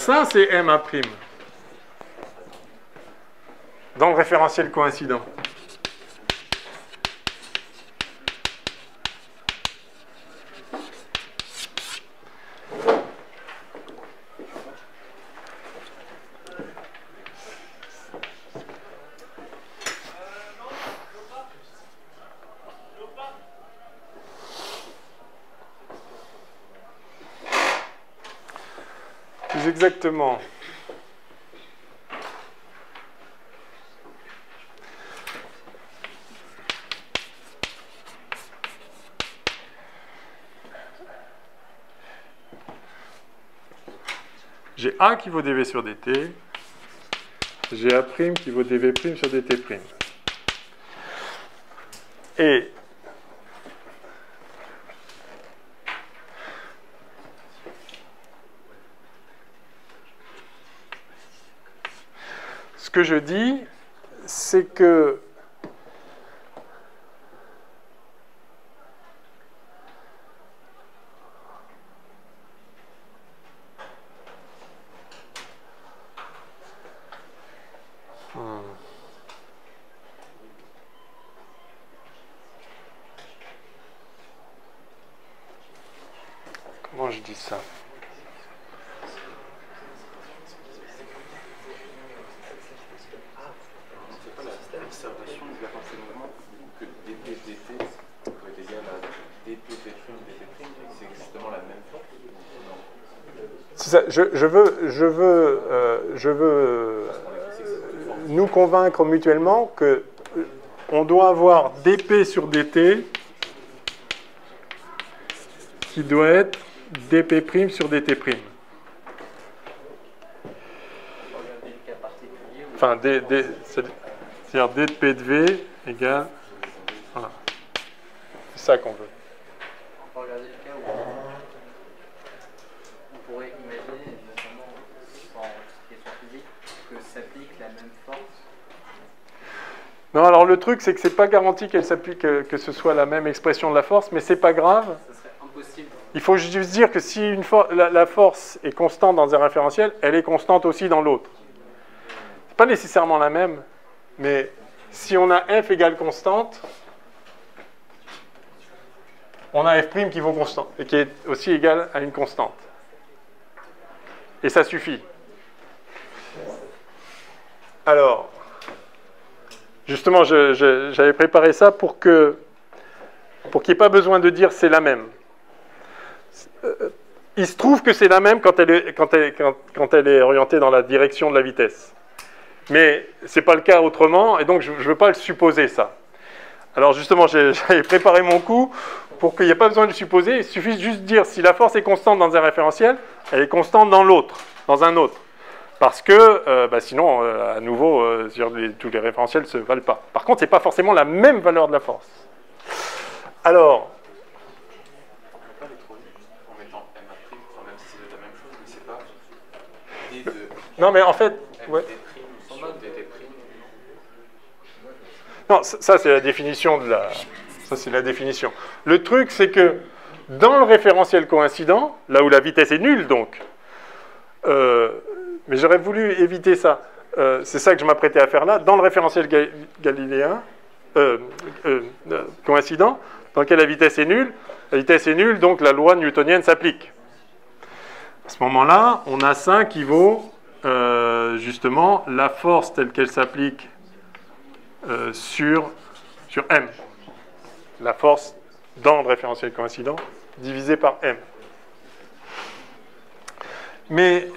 Ça, c'est MA'. Dans le référentiel coïncident. Plus exactement. J'ai A qui vaut dV sur dt, j'ai A' qui vaut dV' sur dt'. Et ce que je dis, c'est que comment je dis ça? C'est pas l'observation de la pensée mouvement que dp dt doit être égal à dp dt', c'est exactement la même force. C'est ça, je veux nous convaincre mutuellement que on doit avoir dp sur dt qui doit être dp' sur dt'. Enfin, c'est-à-dire dp de v égale... Voilà. C'est ça qu'on veut. On peut regarder le cas où on pourrait imaginer, notamment en question physique, que s'applique la même force. Non, alors le truc, c'est que c'est pas garanti qu'elle s'applique, que ce soit la même expression de la force, mais c'est pas grave. Ça serait impossible. Il faut juste dire que si la force est constante dans un référentiel, elle est constante aussi dans l'autre. C'est pas nécessairement la même, mais si on a f égale constante, on a f' qui vaut constante, et qui est aussi égal à une constante. Et ça suffit. Alors, justement, j'avais préparé ça pour qu'il n'y ait pas besoin de dire c'est la même. Il se trouve que c'est la même quand elle est orientée dans la direction de la vitesse. Mais ce n'est pas le cas autrement, et donc je ne veux pas le supposer, ça. Alors justement, j'avais préparé mon coup pour qu'il n'y ait pas besoin de le supposer. Il suffit juste de dire si la force est constante dans un référentiel, elle est constante dans l'autre, dans un autre. Parce que sinon, à nouveau, tous les référentiels ne se valent pas. Par contre, ce n'est pas forcément la même valeur de la force. Alors... On ne peut pas aller trop vite en mettant MA', même si c'est la même chose, mais c'est pas D de... Non, mais en fait... Ouais. sur dt'. Non, ça c'est la définition de la... Ça c'est la définition. Le truc, c'est que dans le référentiel coïncident, là où la vitesse est nulle, donc... mais j'aurais voulu éviter ça. C'est ça que je m'apprêtais à faire là. Dans le référentiel galiléen, coïncident, dans lequel la vitesse est nulle, donc la loi newtonienne s'applique. À ce moment-là, on a ça qui vaut justement la force telle qu'elle s'applique sur M. La force dans le référentiel coïncident divisé par M. Mais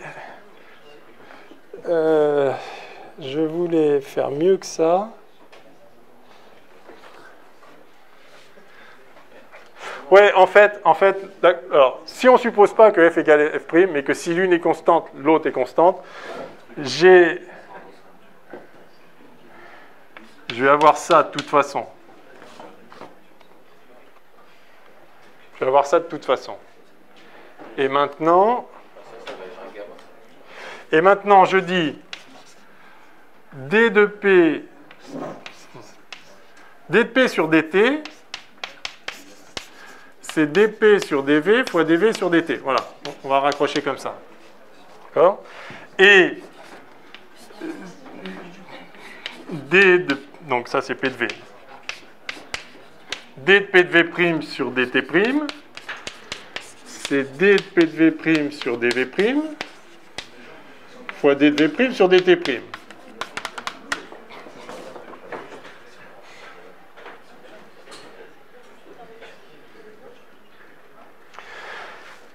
je voulais faire mieux que ça. Ouais, en fait, alors, si on ne suppose pas que f égale f', mais que si l'une est constante, l'autre est constante, je vais avoir ça de toute façon. Je vais avoir ça de toute façon. Et maintenant, je dis d de p sur dt, c'est dp sur dv fois dv sur dt. Voilà, on va raccrocher comme ça. D'accord? Et d de, donc ça c'est P de V. D de P de V' sur dt', c'est D de P de V' sur dv' fois D de V' sur dt'.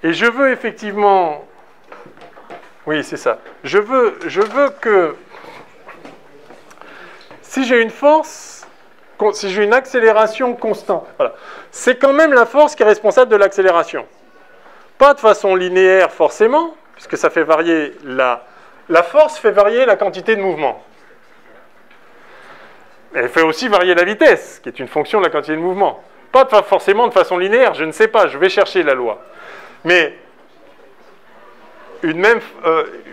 Et je veux effectivement... Oui, c'est ça. Je veux que... Si j'ai une force, si j'ai une accélération constante, voilà, c'est quand même la force qui est responsable de l'accélération. Pas de façon linéaire forcément, puisque ça fait varier la force fait varier la quantité de mouvement. Elle fait aussi varier la vitesse, qui est une fonction de la quantité de mouvement. Pas forcément de façon linéaire, je ne sais pas, je vais chercher la loi. Mais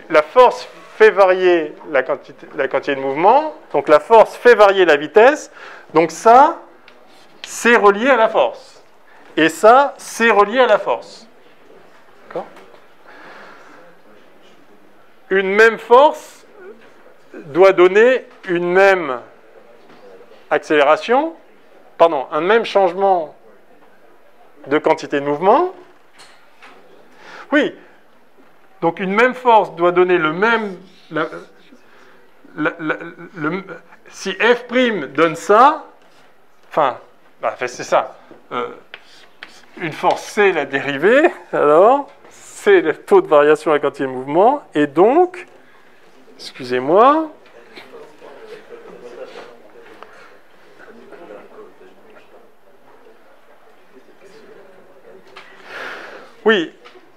la force fait varier la quantité de mouvement, donc la force fait varier la vitesse, donc ça, c'est relié à la force. Et ça, c'est relié à la force. D'accord ? Une même force doit donner une même accélération, pardon, un même changement de quantité de mouvement. Oui, donc une même force doit donner le même... si f' donne ça, enfin, c'est ça. Une force, c'est la dérivée, alors, c'est le taux de variation à la quantité de mouvement, et donc, excusez-moi, oui,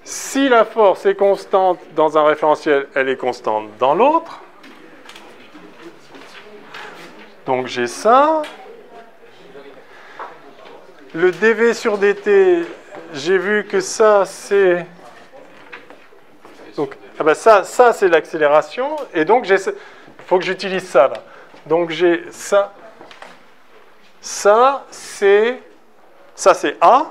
si la force est constante dans un référentiel, elle est constante dans l'autre. Donc j'ai ça. Le dv sur dt, j'ai vu que ça c'est... Donc ça c'est l'accélération. Et donc il faut que j'utilise ça là. Donc j'ai ça. Ça c'est A.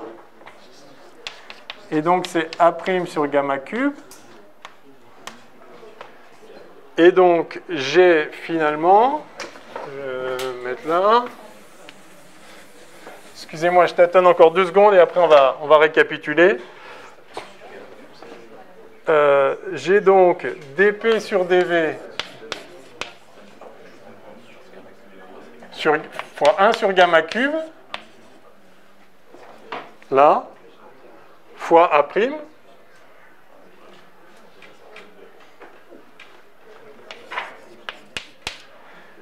Et donc, c'est A' sur gamma cube. Et donc, j'ai finalement... Je vais mettre là. Excusez-moi, je tâtonne encore 2 secondes et après, on va récapituler. J'ai donc dp sur dv fois 1 sur gamma cube. Là. Fois A',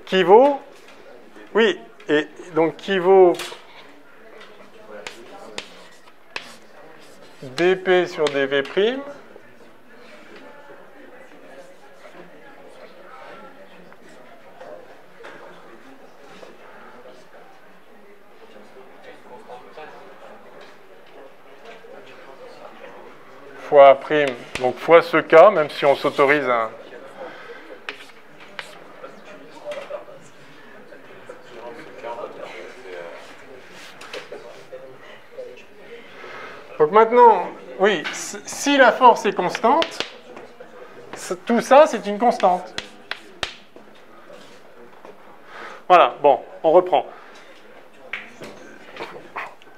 qui vaut, oui, et donc qui vaut dp sur dv', fois A', donc fois ce cas, même si on s'autorise un... Donc maintenant, oui, si la force est constante, tout ça, c'est une constante. Voilà, bon, on reprend.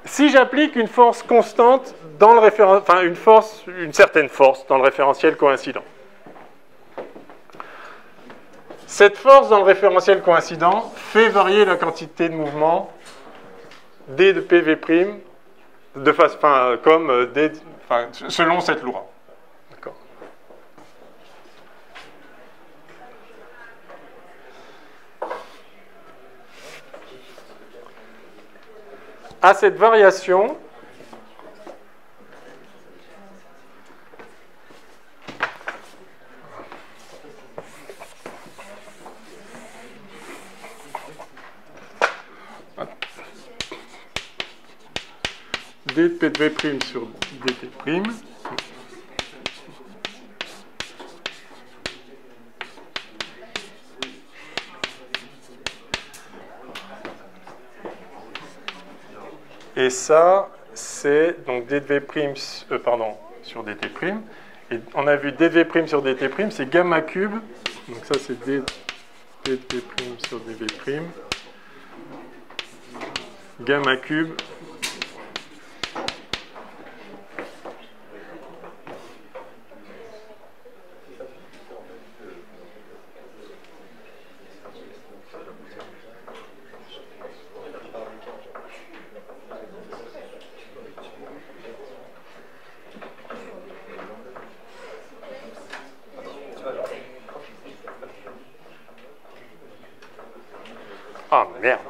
Si j'applique une force constante dans le référentiel, enfin une certaine force dans le référentiel coïncident. Cette force dans le référentiel coïncident fait varier la quantité de mouvement d de PV' de face, comme d, selon cette loi. D'accord. À cette variation, d de P de V' sur dt', et ça, c'est donc d de V', sur dt', Et on a vu dv' sur dt', c'est gamma cube. Donc ça, c'est dt' sur dv'. Gamma cube. Ah merde.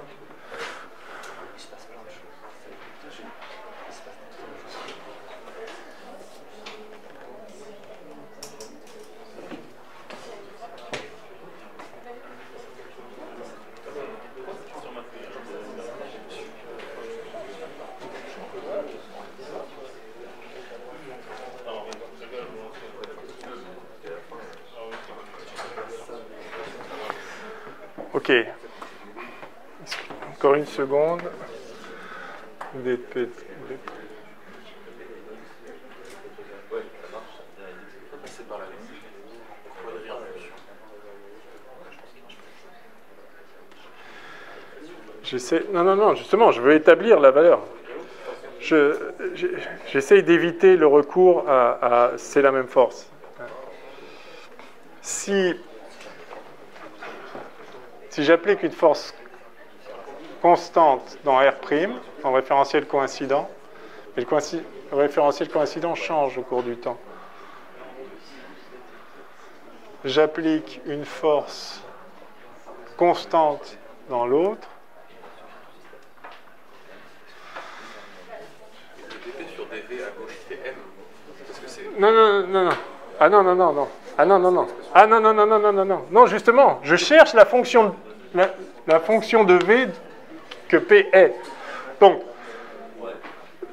Ok. Encore une seconde. J'essaie. Non, justement, je veux établir la valeur. J'essaie d'éviter le recours à c'est la même force. Si j'applique une force constante dans R', dans le référentiel coïncident, mais le référentiel coïncident change au cours du temps. J'applique une force constante dans l'autre. Sur dv à gauche, c'est m. Parce que c'est... Non. Ah non. Ah non. Non, justement, je cherche la fonction de V que P est. Donc,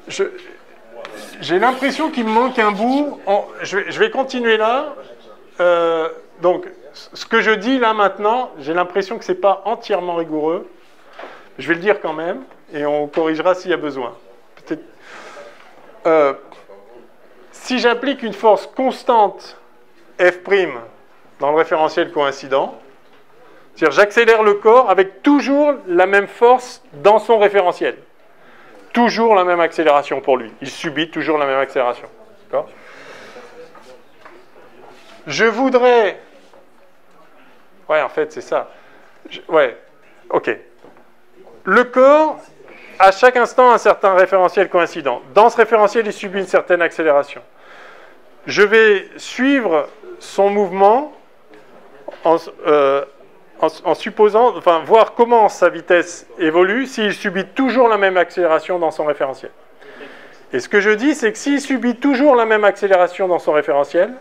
j'ai l'impression qu'il me manque un bout. Je vais continuer là. Donc, ce que je dis là maintenant, j'ai l'impression que ce n'est pas entièrement rigoureux. Je vais le dire quand même, et on corrigera s'il y a besoin. Peut-être. Si j'applique une force constante F' dans le référentiel coïncident, c'est-à-dire j'accélère le corps avec toujours la même force dans son référentiel. Toujours la même accélération pour lui. Il subit toujours la même accélération. D'accord ? Je voudrais... Ouais, en fait, c'est ça. Ouais, ok. Le corps, à chaque instant, a un certain référentiel coïncident. Dans ce référentiel, il subit une certaine accélération. Je vais suivre son mouvement en supposant, enfin, voir comment sa vitesse évolue s'il subit toujours la même accélération dans son référentiel. Et ce que je dis, c'est que s'il subit toujours la même accélération dans son référentiel,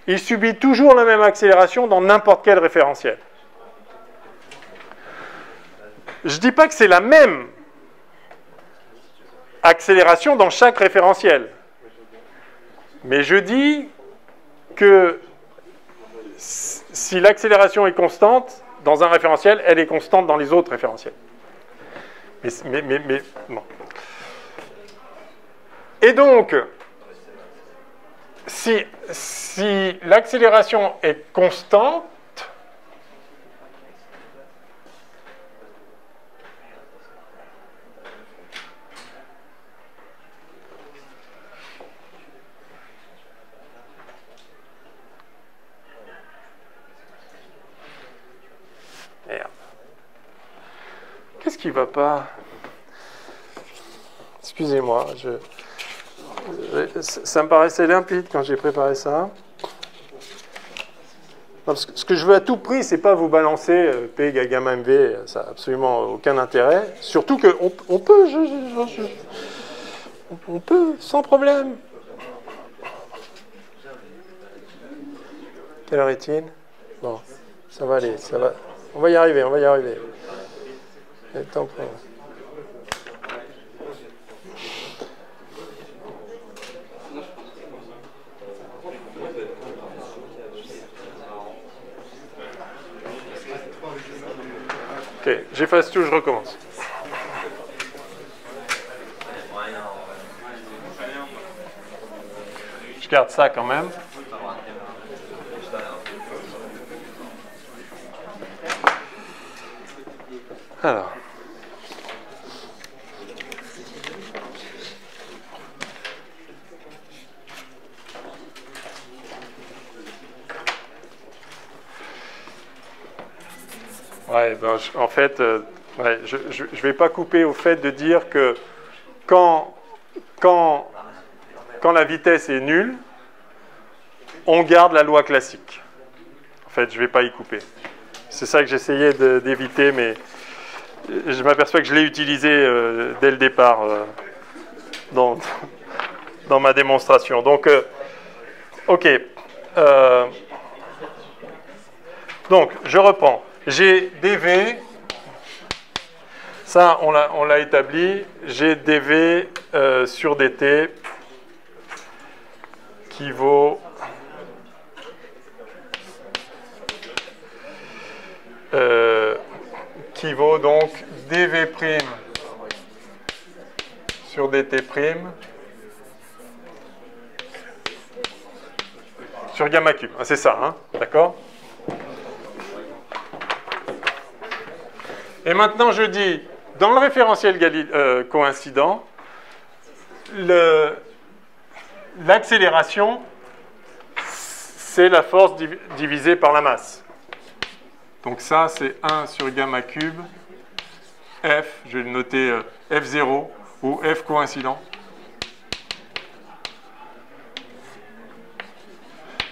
il subit toujours la même accélération dans n'importe quel référentiel. Je ne dis pas que c'est la même accélération dans chaque référentiel. Mais je dis que si l'accélération est constante dans un référentiel, elle est constante dans les autres référentiels. Mais bon. Et donc, si l'accélération est constante, qu'est-ce qui ne va pas? Excusez-moi, ça me paraissait limpide quand j'ai préparé ça. Non, parce que ce que je veux à tout prix, c'est pas vous balancer P égale gamma MV, ça n'a absolument aucun intérêt. Surtout qu'on peut, on peut, sans problème. Quelle heure est-il? Bon, ça va aller, ça va. On va y arriver, on va y arriver. Le temps pour... Ok, j'efface tout, je recommence. Je garde ça quand même. Alors. Ouais, ben, en fait, ouais, je ne vais pas couper au fait de dire que quand la vitesse est nulle, on garde la loi classique. En fait, je ne vais pas y couper. C'est ça que j'essayais d'éviter, mais je m'aperçois que je l'ai utilisé dès le départ dans ma démonstration. Donc, OK. Donc, je reprends. J'ai dV, ça on l'a établi, j'ai dV sur dt qui vaut donc dV' sur dt' sur gamma cube. Ah, c'est ça, hein, d'accord? Et maintenant, je dis, dans le référentiel coïncident, l'accélération, c'est la force divisée par la masse. Donc ça, c'est 1 sur gamma cube, F, je vais le noter F0, ou F coïncident,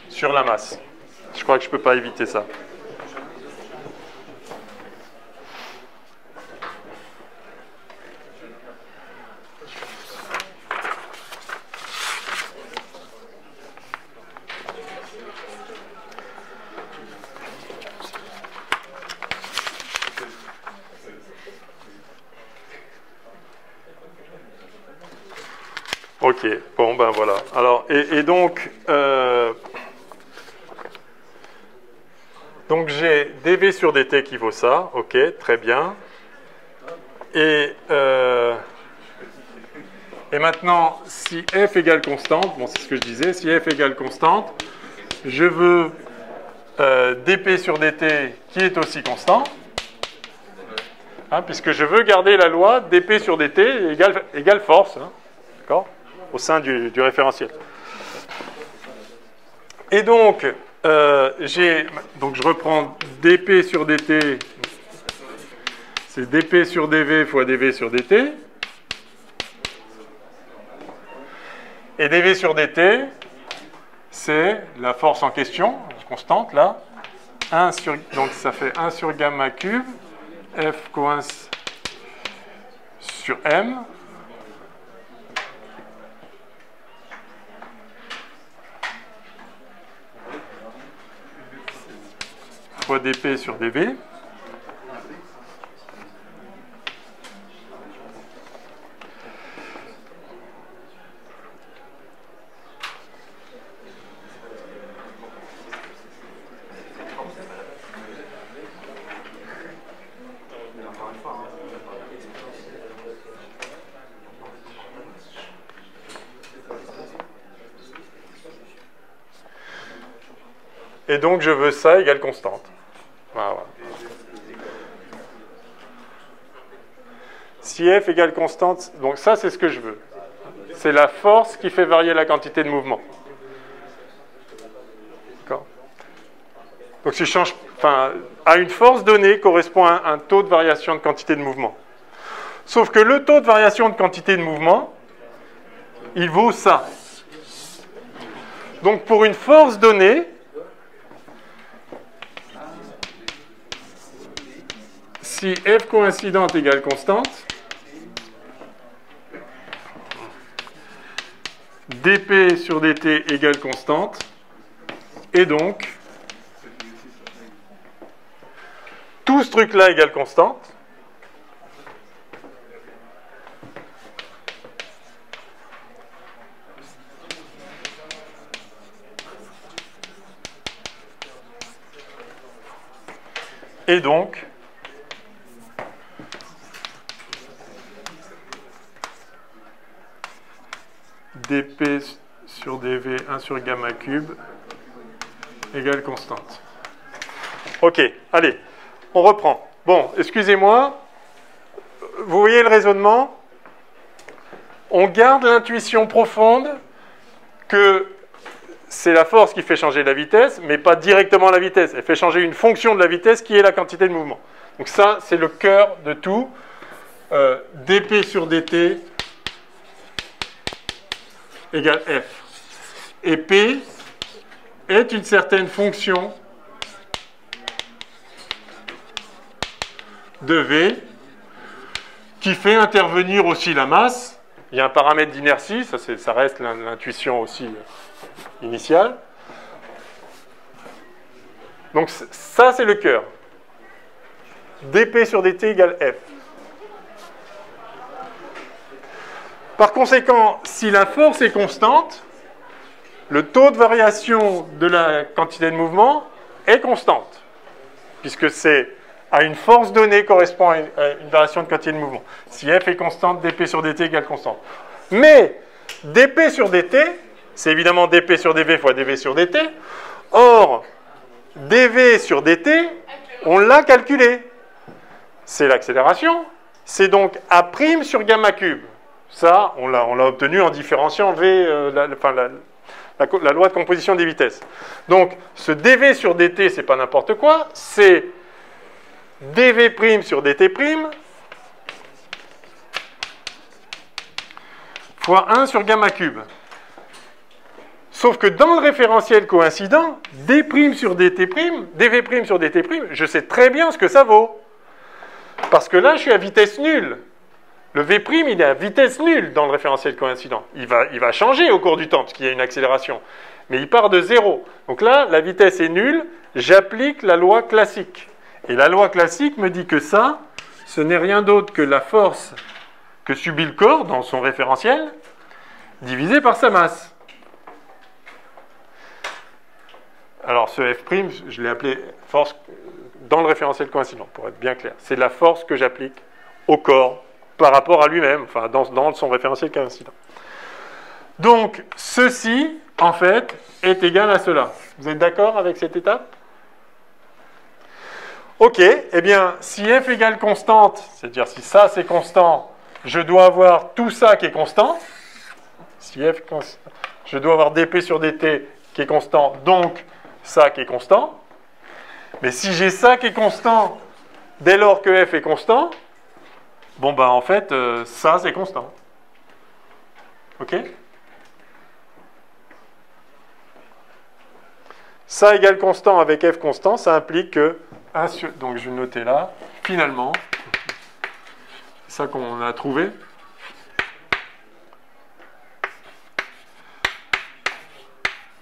sur la masse. Je crois que je ne peux pas éviter ça. Ok, bon ben voilà. Alors, et donc j'ai dV sur dt qui vaut ça, ok, très bien. Et maintenant, si f égale constante, bon c'est ce que je disais, si f égale constante, je veux dp sur dt qui est aussi constant, hein, puisque je veux garder la loi dp sur dt égale force, hein, d'accord, au sein du référentiel. Et donc, je reprends dp sur dt, c'est dp sur dv fois dv sur dt. Et dv sur dt, c'est la force en question, constante là. Donc ça fait 1 sur gamma cube, f coinc sur m. Fois dp sur dv. Et donc je veux ça égale constante. Voilà. Si f égale constante, donc ça c'est ce que je veux. C'est la force qui fait varier la quantité de mouvement. D'accord. Donc si je change, à une force donnée correspond à un taux de variation de quantité de mouvement. Sauf que le taux de variation de quantité de mouvement, il vaut ça. Donc pour une force donnée, si f coïncidente égale constante, dp sur dt égale constante, et donc tout ce truc-là égale constante, et donc dp sur dv 1 sur gamma cube égale constante. Ok, allez, on reprend. Bon, excusez-moi, vous voyez le raisonnement? On garde l'intuition profonde que c'est la force qui fait changer la vitesse, mais pas directement la vitesse. Elle fait changer une fonction de la vitesse qui est la quantité de mouvement. Donc ça, c'est le cœur de tout. dp sur dt égale f. Et p est une certaine fonction de v qui fait intervenir aussi la masse. Il y a un paramètre d'inertie, ça reste l'intuition aussi initiale. Donc ça, c'est le cœur. dp sur dt égale f. Par conséquent, si la force est constante, le taux de variation de la quantité de mouvement est constante, puisque c'est à une force donnée correspond à une variation de quantité de mouvement. Si f est constante, dp sur dt égale constante. Mais dp sur dt, c'est évidemment dp sur dv fois dv sur dt. Or, dv sur dt, on l'a calculé. C'est l'accélération. C'est donc A' sur gamma cube. Ça, on l'a obtenu en différenciant v, la loi de composition des vitesses. Donc, ce dv sur dt, c'est pas n'importe quoi, c'est dv' sur dt' fois 1 sur gamma cube. Sauf que dans le référentiel coïncident, d' sur dt', dv' sur dt', je sais très bien ce que ça vaut. Parce que là, je suis à vitesse nulle. Le v', il est à vitesse nulle dans le référentiel coïncident. Il va changer au cours du temps, parce qu'il y a une accélération. Mais il part de 0. Donc là, la vitesse est nulle, j'applique la loi classique. Et la loi classique me dit que ça, ce n'est rien d'autre que la force que subit le corps dans son référentiel, divisé par sa masse. Alors ce f', je l'ai appelé force dans le référentiel coïncident, pour être bien clair. C'est la force que j'applique au corps par rapport à lui-même, enfin dans son référentiel coïncident. Donc ceci, en fait, est égal à cela. Vous êtes d'accord avec cette étape ? Ok, eh bien, si f égale constante, c'est-à-dire si ça c'est constant, je dois avoir tout ça qui est constant. Si f est constant, je dois avoir dp sur dt qui est constant, donc ça qui est constant. Mais si j'ai ça qui est constant, dès lors que f est constant, bon ben en fait, ça c'est constant. Ok ? Ça égale constant avec f constant, ça implique que donc je vais noter là, finalement, c'est ça qu'on a trouvé.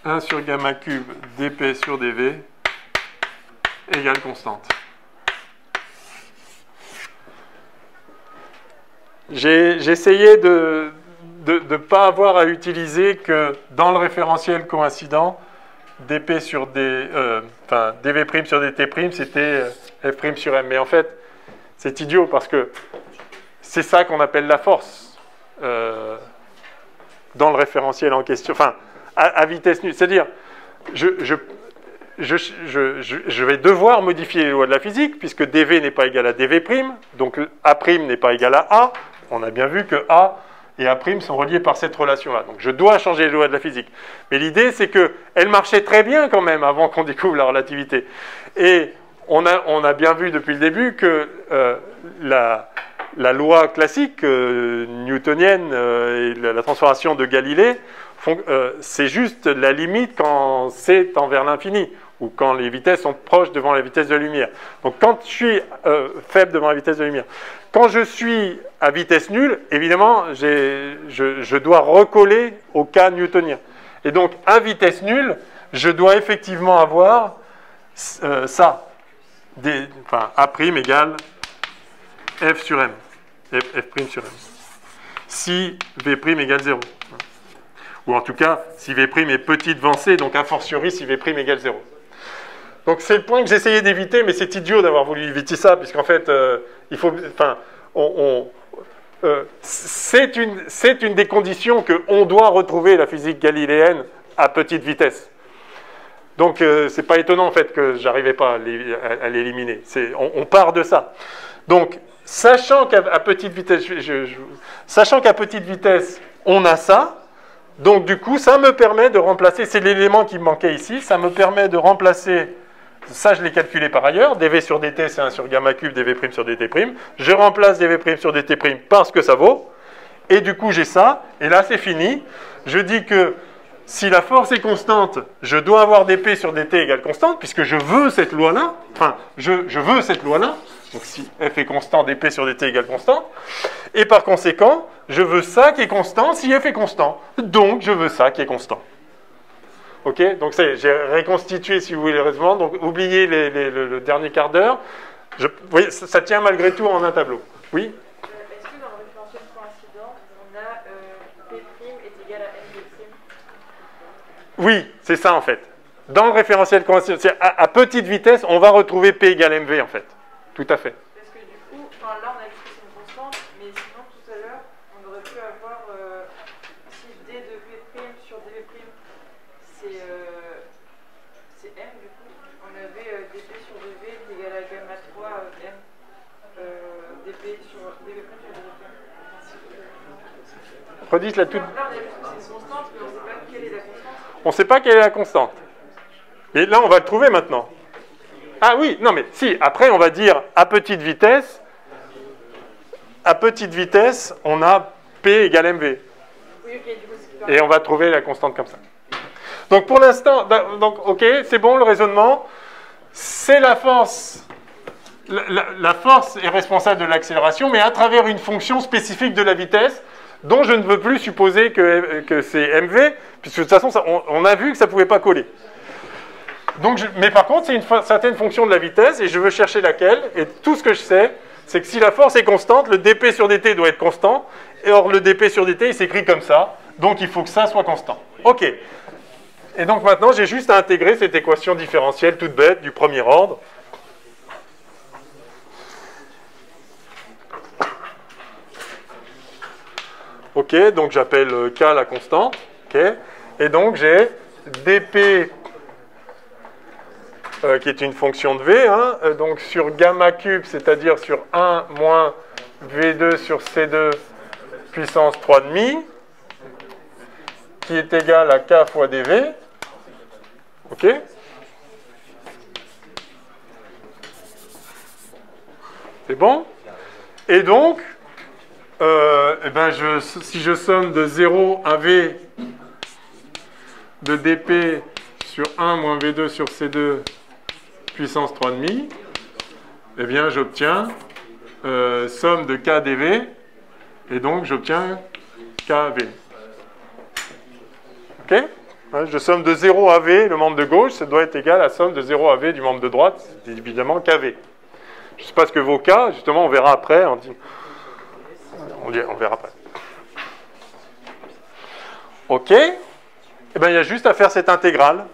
« 1 sur gamma cube dp sur dv égale constante ». J'ai essayé de ne pas avoir à utiliser que dans le référentiel coïncident, dp sur dv' sur dt', c'était f' sur m. Mais en fait, c'est idiot parce que c'est ça qu'on appelle la force dans le référentiel en question. Enfin, à vitesse nulle. C'est-à-dire, je vais devoir modifier les lois de la physique puisque dv n'est pas égal à dv', donc a' n'est pas égal à a. On a bien vu que a et A' sont reliés par cette relation-là. Donc je dois changer les lois de la physique. Mais l'idée, c'est qu'elle marchait très bien quand même avant qu'on découvre la relativité. Et on a bien vu depuis le début que la loi classique newtonienne et la transformation de Galilée, c'est juste la limite quand c'est envers l'infini, ou quand les vitesses sont proches devant la vitesse de la lumière. Donc quand je suis faible devant la vitesse de la lumière, quand je suis à vitesse nulle, évidemment, je dois recoller au cas newtonien. Et donc, à vitesse nulle, je dois effectivement avoir ça. A' égale f sur m. F' sur m. Si v' égale 0. Ou en tout cas, si v' est petit devant c, donc a fortiori si v' égale 0. Donc c'est le point que j'essayais d'éviter, mais c'est idiot d'avoir voulu éviter ça, puisqu'en fait, il faut, c'est une des conditions qu'on doit retrouver la physique galiléenne à petite vitesse. Donc c'est pas étonnant en fait que j'arrivais pas à l'éliminer. On part de ça. Donc sachant qu'à petite vitesse, sachant qu'à petite vitesse, on a ça, donc du coup, ça me permet de remplacer, c'est l'élément qui me manquait ici, ça me permet de remplacer, ça je l'ai calculé par ailleurs, dv sur dt c'est 1 sur gamma cube, dv' sur dt', je remplace dv' sur dt' par ce que ça vaut, et du coup j'ai ça, et là c'est fini, je dis que si la force est constante, je dois avoir dp sur dt égale constante, puisque je veux cette loi-là, enfin, je veux cette loi-là, donc si f est constant, dp sur dt égale constante, et par conséquent, je veux ça qui est constant si f est constant, donc je veux ça qui est constant. Ok, donc j'ai reconstitué, si vous voulez, le raisonnement, donc oubliez le dernier quart d'heure, vous voyez, ça tient malgré tout en un tableau. Oui? Est-ce que dans le référentiel coïncident, on a P' est égal à M de'? Oui, c'est ça en fait. Dans le référentiel coïncident, à petite vitesse, on va retrouver P égale mv en fait. Tout à fait. Parce que du coup, enfin, là on a vu que c'est une constante, mais sinon tout à l'heure, on aurait pu avoir si d de P' sur dv', c'est M du coup, on avait dp sur dv est égal à gamma 3 M dp sur dv' sur dv'. Redites la toute. Là on a vu que c'est une constante, mais on ne sait pas quelle est la constante. On ne sait pas quelle est la constante. Et là, on va le trouver maintenant. Ah oui, non mais si, après on va dire à petite vitesse, on a P égale mv. Oui, ok, du coup c'est Et on va trouver la constante comme ça. Donc pour l'instant, donc ok, c'est bon le raisonnement. C'est la force. La force est responsable de l'accélération, mais à travers une fonction spécifique de la vitesse, dont je ne veux plus supposer que c'est mv, puisque de toute façon, on a vu que ça ne pouvait pas coller. Donc, mais par contre, c'est une certaine fonction de la vitesse, et je veux chercher laquelle, et tout ce que je sais, c'est que si la force est constante, le dp sur dt doit être constant, et or le dp sur dt, il s'écrit comme ça, donc il faut que ça soit constant. Ok. Et donc maintenant, j'ai juste à intégrer cette équation différentielle toute bête du premier ordre. Ok, donc j'appelle k la constante. Ok. Et donc j'ai dp qui est une fonction de v, hein, donc sur gamma cube, c'est-à-dire sur 1 moins v2 sur c2 puissance 3,5, qui est égal à k fois dv. Ok? C'est bon? Et donc, si je somme de 0 à v de dp sur 1 moins v2 sur c2 puissance 3,5, eh bien j'obtiens somme de k dv, et donc j'obtiens kv. Ok? Je somme de 0 à v, le membre de gauche, ça doit être égal à la somme de 0 à v du membre de droite, c'est évidemment kv. Je ne sais pas ce que vaut k, justement on verra après, on verra après. Ok? Eh bien il y a juste à faire cette intégrale.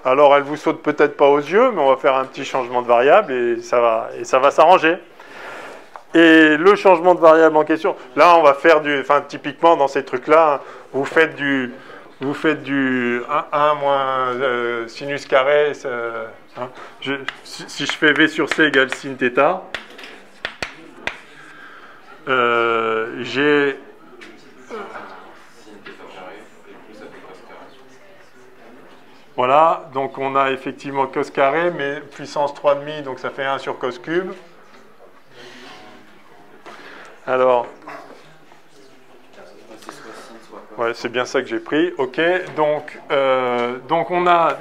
Alors, elle vous saute peut-être pas aux yeux, mais on va faire un petit changement de variable et ça va s'arranger. Et le changement de variable en question, là, on va faire typiquement dans ces trucs-là, vous faites du 1 moins sinus carré. Hein, si je fais v sur c égale sin θ, j'ai voilà, donc on a effectivement cos carré, mais puissance 3,5, donc ça fait 1 sur cos cube. Alors, ouais, c'est bien ça que j'ai pris. Ok, donc on a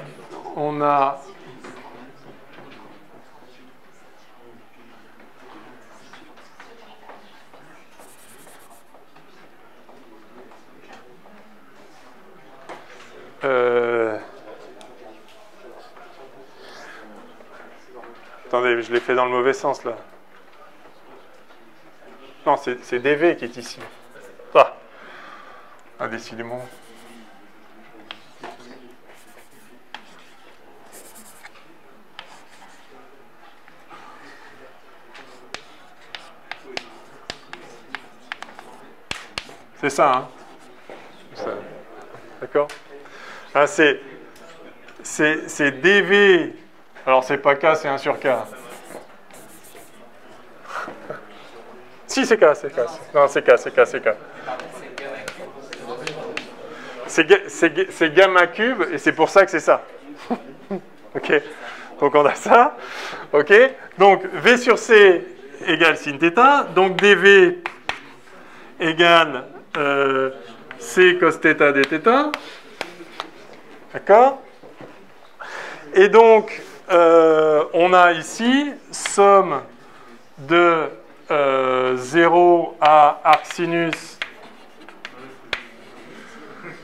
attendez, je l'ai fait dans le mauvais sens là. Non, c'est dv qui est ici. Ah, décidément. C'est ça, hein? D'accord? Ah, c'est dv. Alors, c'est pas k, c'est 1 sur k. Si, c'est K. Non, c'est K. C'est gamma cube, et c'est pour ça que c'est ça. Ok. Donc on a ça. Ok. Donc V sur C égale sin θ. Donc dV égale C cos θ dθ. D'accord. Et donc on a ici somme de 0 à arc sinus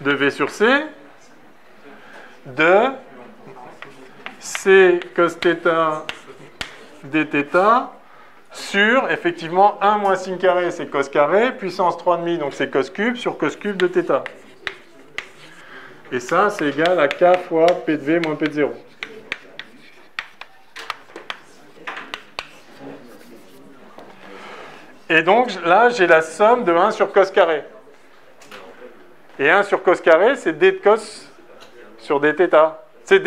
de V sur C de C cos θ dθ sur, effectivement, 1 moins sin carré, c'est cos carré, puissance 3,5, donc c'est cos cube, sur cos cube de θ. Et ça, c'est égal à K fois P de V moins P de 0. Et donc, là, j'ai la somme de 1 sur cos carré. Et 1 sur cos carré, c'est d de cos sur dθ. C'est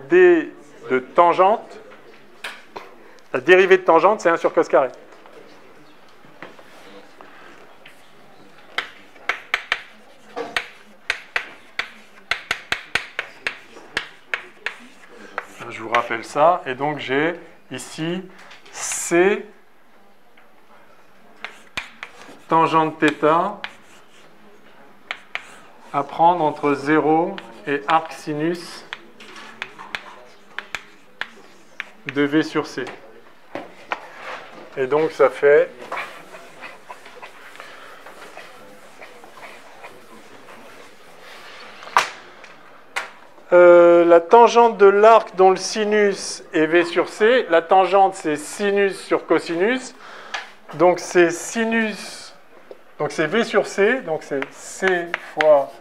d de tangente. La dérivée de tangente, c'est 1 sur cos carré. Je vous rappelle ça. Et donc, j'ai ici C tangente θ à prendre entre 0 et arc sinus de V sur C. Et donc ça fait la tangente de l'arc dont le sinus est V sur C. La tangente, c'est sinus sur cosinus. Donc c'est sinus, donc c'est V sur C, donc c'est C fois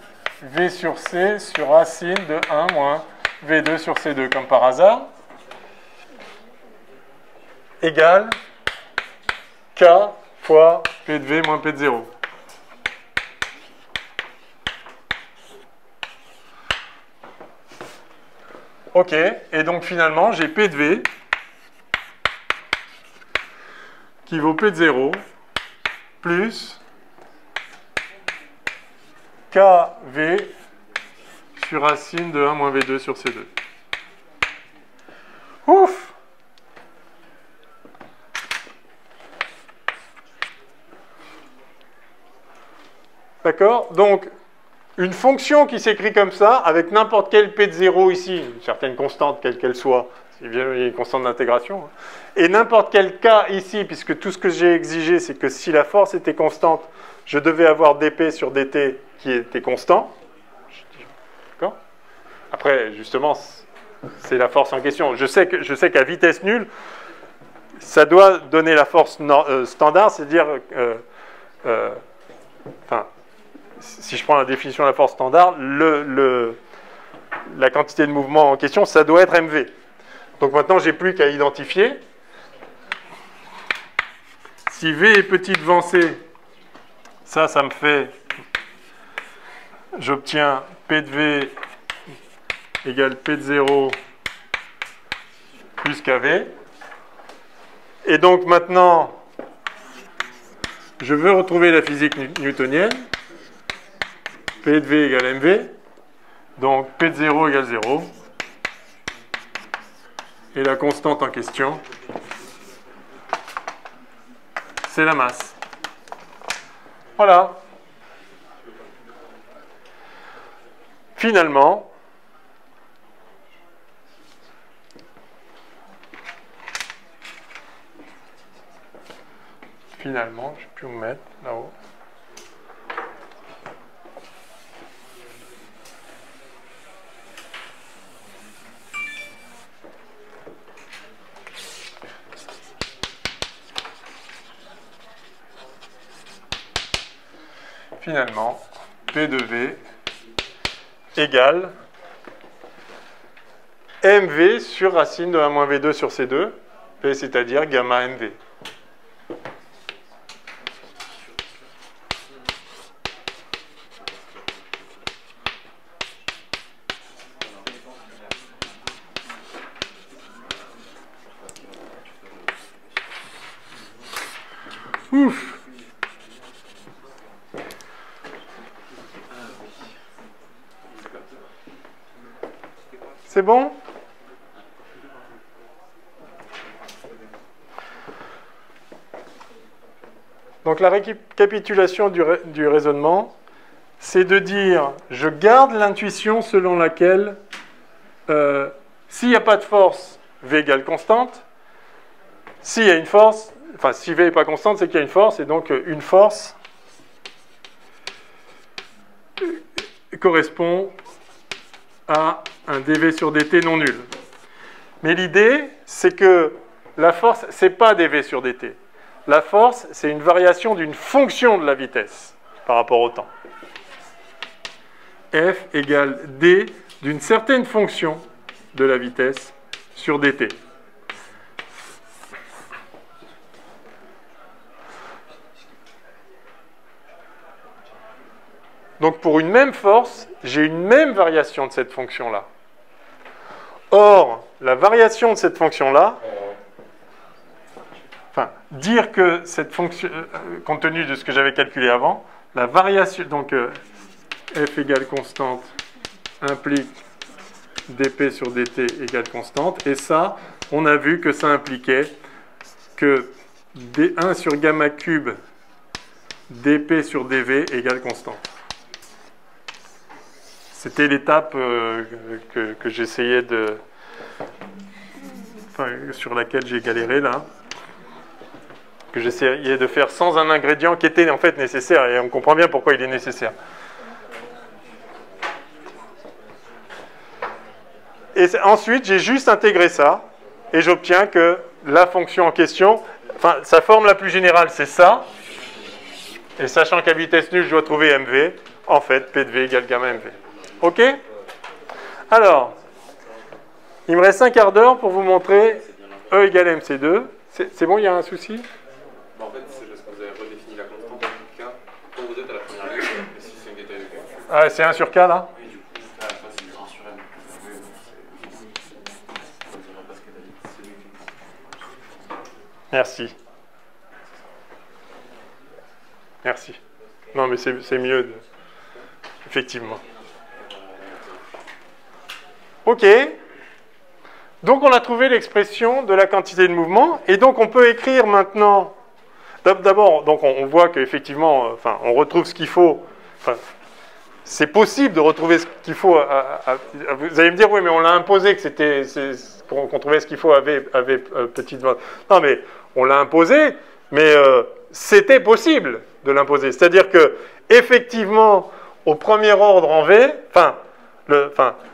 V sur C sur racine de 1 moins V2 sur C2, comme par hasard, égale K fois P de V moins P de 0. Ok, et donc finalement, j'ai P de V qui vaut P de 0 plus KV sur racine de 1 moins V2 sur C2. Ouf! D'accord? Donc, une fonction qui s'écrit comme ça, avec n'importe quel P de 0 ici, une certaine constante, quelle qu'elle soit, il y a une constante d'intégration, et n'importe quel K ici, puisque tout ce que j'ai exigé, c'est que si la force était constante, je devais avoir dP sur dt qui était constant. D'accord? Après, justement, c'est la force en question. Je sais qu'à vitesse nulle, ça doit donner la force standard, c'est-à-dire... si je prends la définition de la force standard, la quantité de mouvement en question, ça doit être mv. Donc maintenant, j'ai plus qu'à identifier. Si v est petit devant c, ça me fait... J'obtiens P de V égale P de 0 plus kV. Et donc maintenant, je veux retrouver la physique newtonienne. P de V égale mv. Donc P de 0 égale 0. Et la constante en question, c'est la masse. Voilà. Finalement, je vais plus me mettre là-haut. Finalement, P de V égale mv sur racine de 1 moins v2 sur c2, P c'est-à-dire gamma mv. Ouf. C'est bon? Donc la récapitulation du raisonnement, c'est de dire, je garde l'intuition selon laquelle, s'il n'y a pas de force, V égale constante. S'il y a une force, enfin si V n'est pas constante, c'est qu'il y a une force, et donc une force correspond à un dV sur dt non nul. Mais l'idée, c'est que la force, c'est pas dV sur dt. La force, c'est une variation d'une fonction de la vitesse par rapport au temps. F égale d d'une certaine fonction de la vitesse sur dt. Donc pour une même force, j'ai une même variation de cette fonction-là. Or, la variation de cette fonction-là, enfin, dire que cette fonction, compte tenu de ce que j'avais calculé avant, la variation, donc f égale constante implique dp sur dt égale constante, et ça, on a vu que ça impliquait que d1 sur gamma cube dp sur dv égale constante. C'était l'étape que j'essayais de... Enfin, sur laquelle j'ai galéré, là. Que j'essayais de faire sans un ingrédient qui était en fait nécessaire. Et on comprend bien pourquoi il est nécessaire. Et ensuite, j'ai juste intégré ça. Et j'obtiens que la fonction en question... Enfin, sa forme la plus générale, c'est ça. Et sachant qu'à vitesse nulle, je dois trouver mv. En fait, p de v égale gamma mv. OK? Alors, il me reste un quart d'heure pour vous montrer E égale MC2. C'est bon, il y a un souci? En fait, c'est parce que vous avez redéfini la constante en K quand vous êtes à la première ligne, et si c'est une détail de K. Ah, c'est 1 sur K, là? Oui, du coup, à la fin, c'est 1 sur M. Oui, on dirait parce qu'elle a dit c'est lui qui... Merci. Merci. Non, mais c'est mieux, effectivement. OK. Donc, on a trouvé l'expression de la quantité de mouvement. Et donc, on peut écrire maintenant... D'abord, donc on voit qu'effectivement, enfin, on retrouve ce qu'il faut. Enfin, c'est possible de retrouver ce qu'il faut. Vous allez me dire, oui, mais on l'a imposé qu'on trouvait ce qu'il faut avec petite valeur. Non, mais on l'a imposé, mais c'était possible de l'imposer. C'est-à-dire que, effectivement, au premier ordre en V,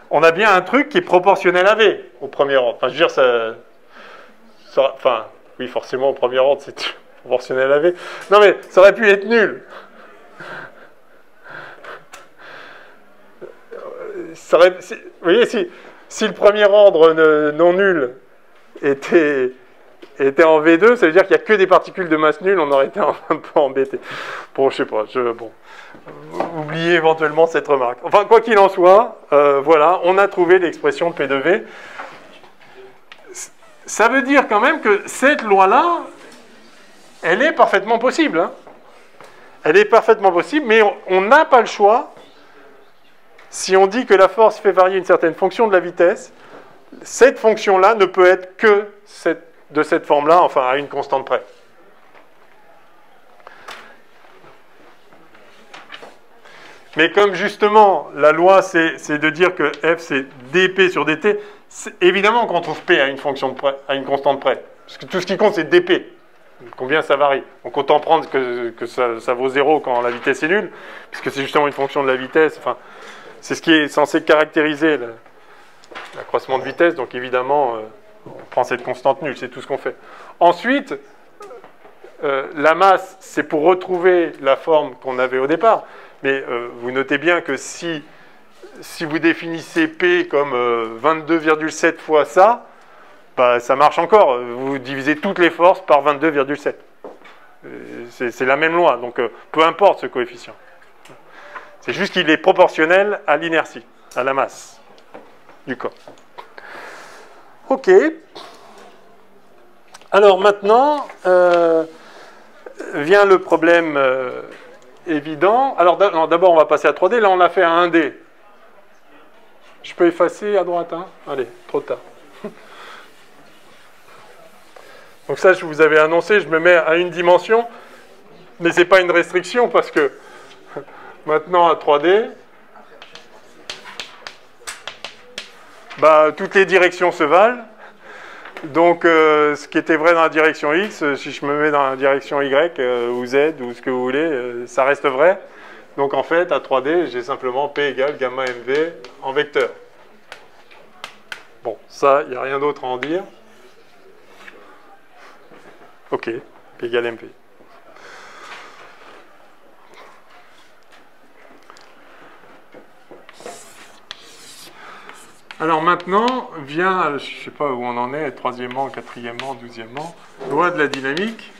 on a bien un truc qui est proportionnel à V au premier ordre. Enfin, je veux dire, oui, forcément, au premier ordre, c'est proportionnel à V. Non, mais ça aurait pu être nul. Vous voyez, si le premier ordre non nul était en V2, ça veut dire qu'il n'y a que des particules de masse nulle, on aurait été un peu embêté. Bon, je sais pas, oubliez éventuellement cette remarque. Enfin, quoi qu'il en soit, voilà, on a trouvé l'expression de P de V. Ça veut dire quand même que cette loi-là, elle est parfaitement possible. Hein. Elle est parfaitement possible, mais on n'a pas le choix. Si on dit que la force fait varier une certaine fonction de la vitesse, cette fonction-là ne peut être que de cette forme-là, enfin à une constante près. Mais comme justement, la loi, c'est de dire que f, c'est dp sur dt, évidemment qu'on trouve p à une fonction à une constante près. Parce que tout ce qui compte, c'est dp. Combien ça varie. Donc autant prendre que ça vaut 0 quand la vitesse est nulle, puisque c'est justement une fonction de la vitesse. Enfin, c'est ce qui est censé caractériser l'accroissement de vitesse. Donc évidemment, on prend cette constante nulle, c'est tout ce qu'on fait. Ensuite, la masse, c'est pour retrouver la forme qu'on avait au départ. Mais vous notez bien que si vous définissez P comme 22,7 fois ça, bah, ça marche encore. Vous divisez toutes les forces par 22,7. C'est la même loi, donc peu importe ce coefficient. C'est juste qu'il est proportionnel à l'inertie, à la masse du corps. OK. Alors maintenant, vient le problème évident. Alors d'abord, on va passer à 3D. Là, on a fait à 1D. Je peux effacer à droite, hein? Allez, trop tard. Donc ça, je vous avais annoncé, je me mets à une dimension, mais ce n'est pas une restriction parce que maintenant à 3D, bah, toutes les directions se valent. Donc ce qui était vrai dans la direction X, si je me mets dans la direction Y ou Z ou ce que vous voulez, ça reste vrai. Donc en fait, à 3D, j'ai simplement P égale gamma MV en vecteur. Bon, ça, il n'y a rien d'autre à en dire. Ok, P égale MV. Alors maintenant, vient, je ne sais pas où on en est, troisièmement, quatrièmement, 12e, loi de la dynamique.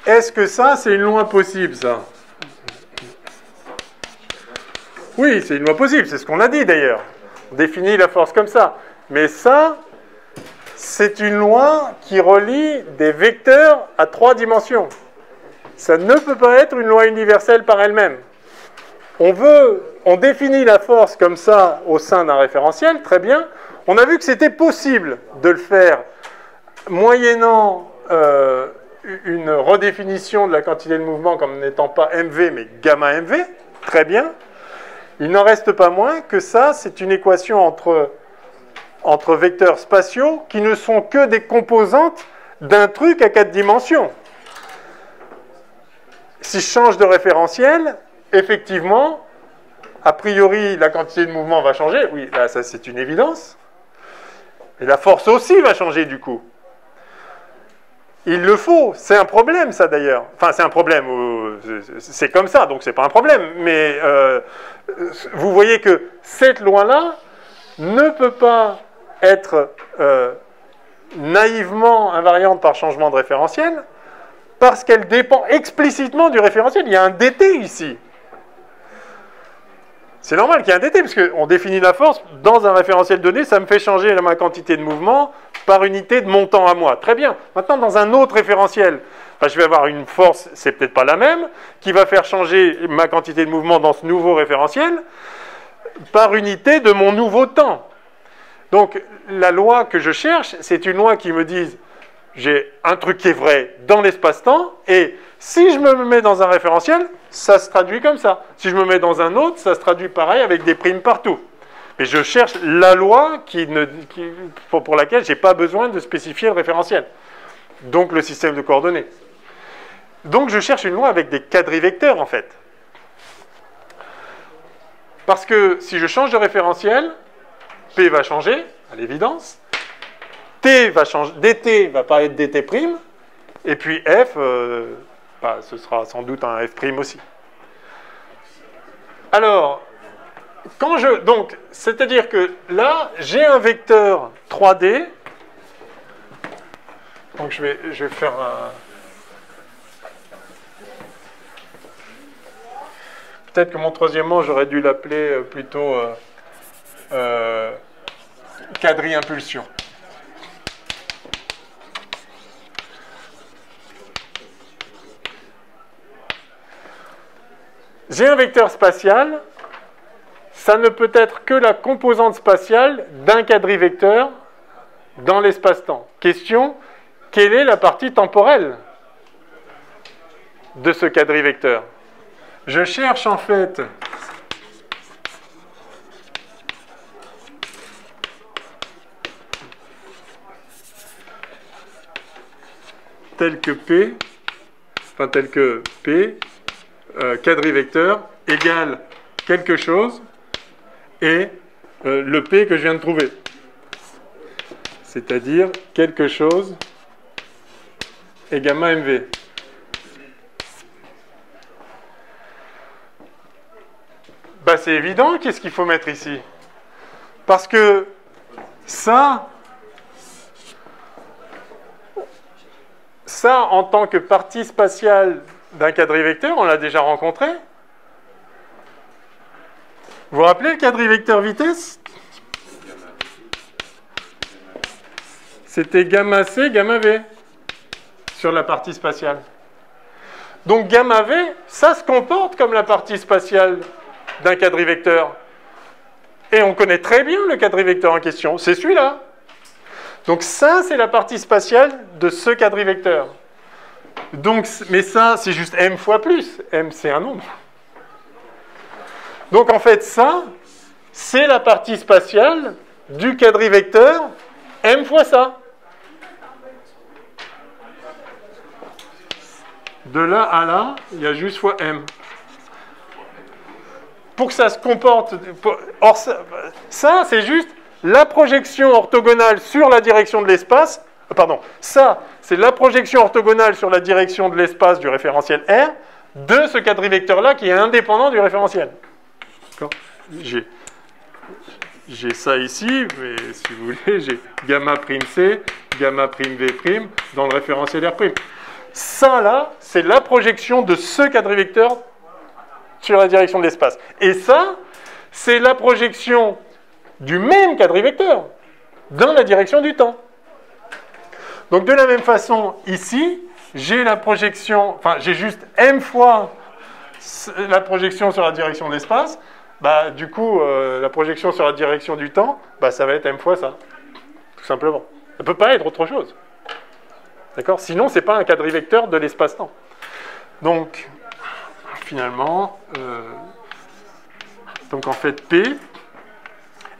Est-ce que ça, c'est une loi possible, ça? Oui, c'est une loi possible, c'est ce qu'on a dit d'ailleurs. On définit la force comme ça. Mais ça, c'est une loi qui relie des vecteurs à 3 dimensions. Ça ne peut pas être une loi universelle par elle-même. On définit la force comme ça au sein d'un référentiel, très bien. On a vu que c'était possible de le faire moyennant une redéfinition de la quantité de mouvement comme n'étant pas MV mais gamma MV, très bien. Il n'en reste pas moins que ça, c'est une équation entre vecteurs spatiaux qui ne sont que des composantes d'un truc à 4 dimensions. Si je change de référentiel, effectivement, a priori, la quantité de mouvement va changer. Oui, là, ça, c'est une évidence. Et la force aussi va changer, du coup. Il le faut. C'est un problème, ça, d'ailleurs. Enfin, c'est un problème. C'est comme ça, donc c'est pas un problème. Mais vous voyez que cette loi-là ne peut pas être naïvement invariante par changement de référentiel, parce qu'elle dépend explicitement du référentiel. Il y a un dt ici. C'est normal qu'il y ait un dt, parce qu'on définit la force dans un référentiel donné, ça me fait changer ma quantité de mouvement par unité de mon temps à moi. Très bien. Maintenant, dans un autre référentiel, je vais avoir une force, c'est peut-être pas la même, qui va faire changer ma quantité de mouvement dans ce nouveau référentiel par unité de mon nouveau temps. Donc, la loi que je cherche, c'est une loi qui me dise j'ai un truc qui est vrai dans l'espace-temps, et si je me mets dans un référentiel, ça se traduit comme ça. Si je me mets dans un autre, ça se traduit pareil avec des primes partout. Mais je cherche la loi pour laquelle je n'ai pas besoin de spécifier le référentiel. Donc le système de coordonnées. Donc je cherche une loi avec des quadrivecteurs, en fait. Parce que si je change de référentiel, P va changer, à l'évidence. T va changer, dt va pas être dt', et puis f, ce sera sans doute un f' aussi. Alors, donc, c'est-à-dire que là, j'ai un vecteur 3D, donc je vais faire un... Peut-être que mon troisièmement, j'aurais dû l'appeler plutôt quadri-impulsion. J'ai un vecteur spatial, ça ne peut être que la composante spatiale d'un quadrivecteur dans l'espace-temps. Question, quelle est la partie temporelle de ce quadrivecteur? Je cherche en fait tel que P, quadrivecteur égale quelque chose et le P que je viens de trouver. C'est-à-dire quelque chose et gamma MV. C'est évident, qu'est-ce qu'il faut mettre ici? Parce que ça, en tant que partie spatiale d'un quadrivecteur, on l'a déjà rencontré. Vous vous rappelez le quadrivecteur vitesse? c'était gamma C, gamma V sur la partie spatiale. Donc gamma V, ça se comporte comme la partie spatiale d'un quadrivecteur. Et on connaît très bien le quadrivecteur en question, c'est celui-là. Donc ça, c'est la partie spatiale de ce quadrivecteur. Donc, mais ça, c'est juste m fois plus. M, c'est un nombre. Donc en fait, ça, c'est la partie spatiale du quadrivecteur m fois ça. De là à là, il y a juste fois m. Pour que ça se comporte... Or, ça c'est juste la projection orthogonale sur la direction de l'espace. Pardon, ça, c'est la projection orthogonale sur la direction de l'espace du référentiel R de ce quadrivecteur-là qui est indépendant du référentiel. D'accord ? J'ai ça ici, mais si vous voulez, j'ai gamma prime C, gamma prime V prime dans le référentiel R prime. Ça, là, c'est la projection de ce quadrivecteur sur la direction de l'espace. Et ça, c'est la projection du même quadrivecteur dans la direction du temps. Donc, de la même façon, ici, j'ai la projection, enfin, j'ai juste m fois la projection sur la direction de l'espace. Bah, du coup, la projection sur la direction du temps, bah, ça va être m fois ça, tout simplement. Ça ne peut pas être autre chose. D'accord ? Sinon, ce n'est pas un quadrivecteur de l'espace-temps. Donc, finalement, donc en fait, P,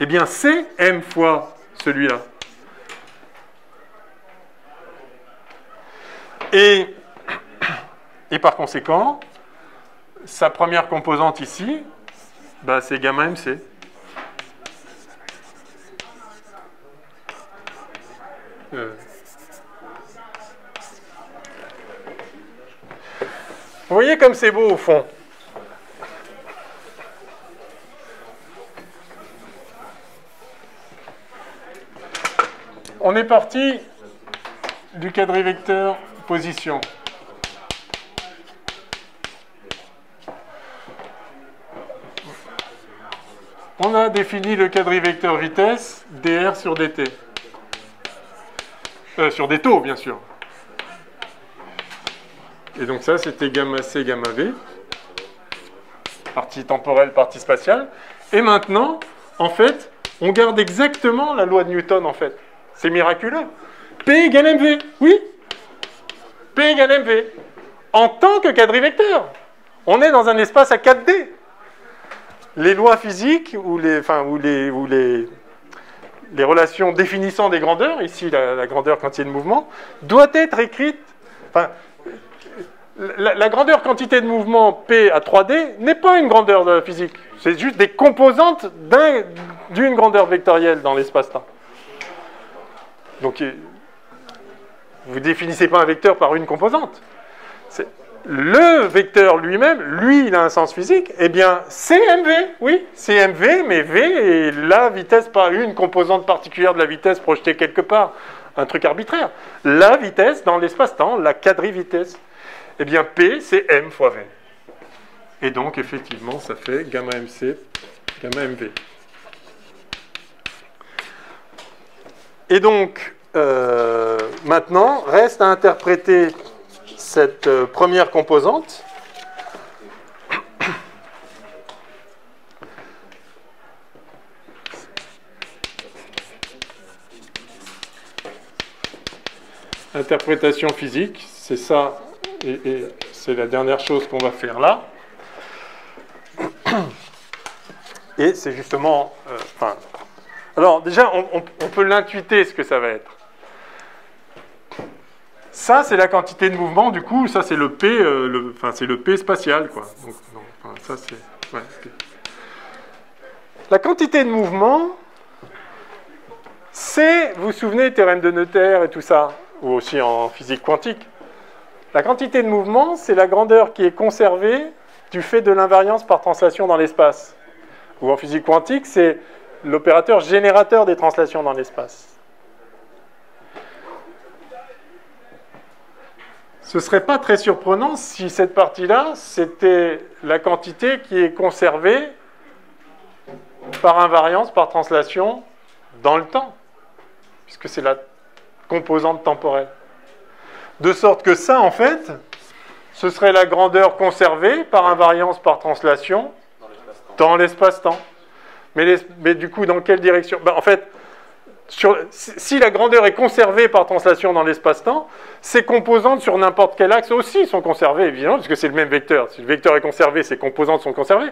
eh bien, c'est m fois celui-là. Et par conséquent, sa première composante ici, bah, c'est gamma MC. Vous voyez comme c'est beau au fond. On est parti du quadrivecteur position. On a défini le quadrivecteur vitesse dr sur dt. Sur des taux, bien sûr. Et donc ça, c'était gamma C, gamma V. Partie temporelle, partie spatiale. Et maintenant, en fait, on garde exactement la loi de Newton, en fait. C'est miraculeux. P égale mv, oui. P égale mv. En tant que quadrivecteur. On est dans un espace à 4D. Les lois physiques ou les relations définissant des grandeurs, ici la grandeur quantité de mouvement, doit être écrite. Enfin, la grandeur quantité de mouvement P à 3D n'est pas une grandeur de la physique. C'est juste des composantes d'une grandeur vectorielle dans l'espace-temps. Donc, vous ne définissez pas un vecteur par une composante. Le vecteur lui-même, lui, il a un sens physique. Eh bien, c'est mv, oui, c'est mv, mais v est la vitesse, pas une composante particulière de la vitesse projetée quelque part, un truc arbitraire. La vitesse dans l'espace-temps, la quadrivitesse. Eh bien, P, c'est m fois v. Et donc, effectivement, ça fait gamma mc, gamma mv. Et donc, maintenant, reste à interpréter cette première composante. Interprétation physique, c'est ça, et c'est la dernière chose qu'on va faire là. Et c'est justement... alors déjà, on peut l'intuiter ce que ça va être. Ça, c'est la quantité de mouvement, du coup, ça c'est le P, c'est le P spatial, quoi. Donc, non, ça c'est... Ouais. La quantité de mouvement, c'est, vous vous souvenez, théorème de Noether et tout ça, ou aussi en physique quantique. La quantité de mouvement, c'est la grandeur qui est conservée du fait de l'invariance par translation dans l'espace. Ou en physique quantique, c'est l'opérateur générateur des translations dans l'espace. Ce ne serait pas très surprenant si cette partie-là, c'était la quantité qui est conservée par invariance, par translation, dans le temps. Puisque c'est la composante temporelle. De sorte que ça, en fait, ce serait la grandeur conservée par invariance par translation dans l'espace-temps. Mais du coup, dans quelle direction? Ben, en fait, si la grandeur est conservée par translation dans l'espace-temps, ces composantes sur n'importe quel axe aussi sont conservées, évidemment, puisque c'est le même vecteur. Si le vecteur est conservé, ses composantes sont conservées.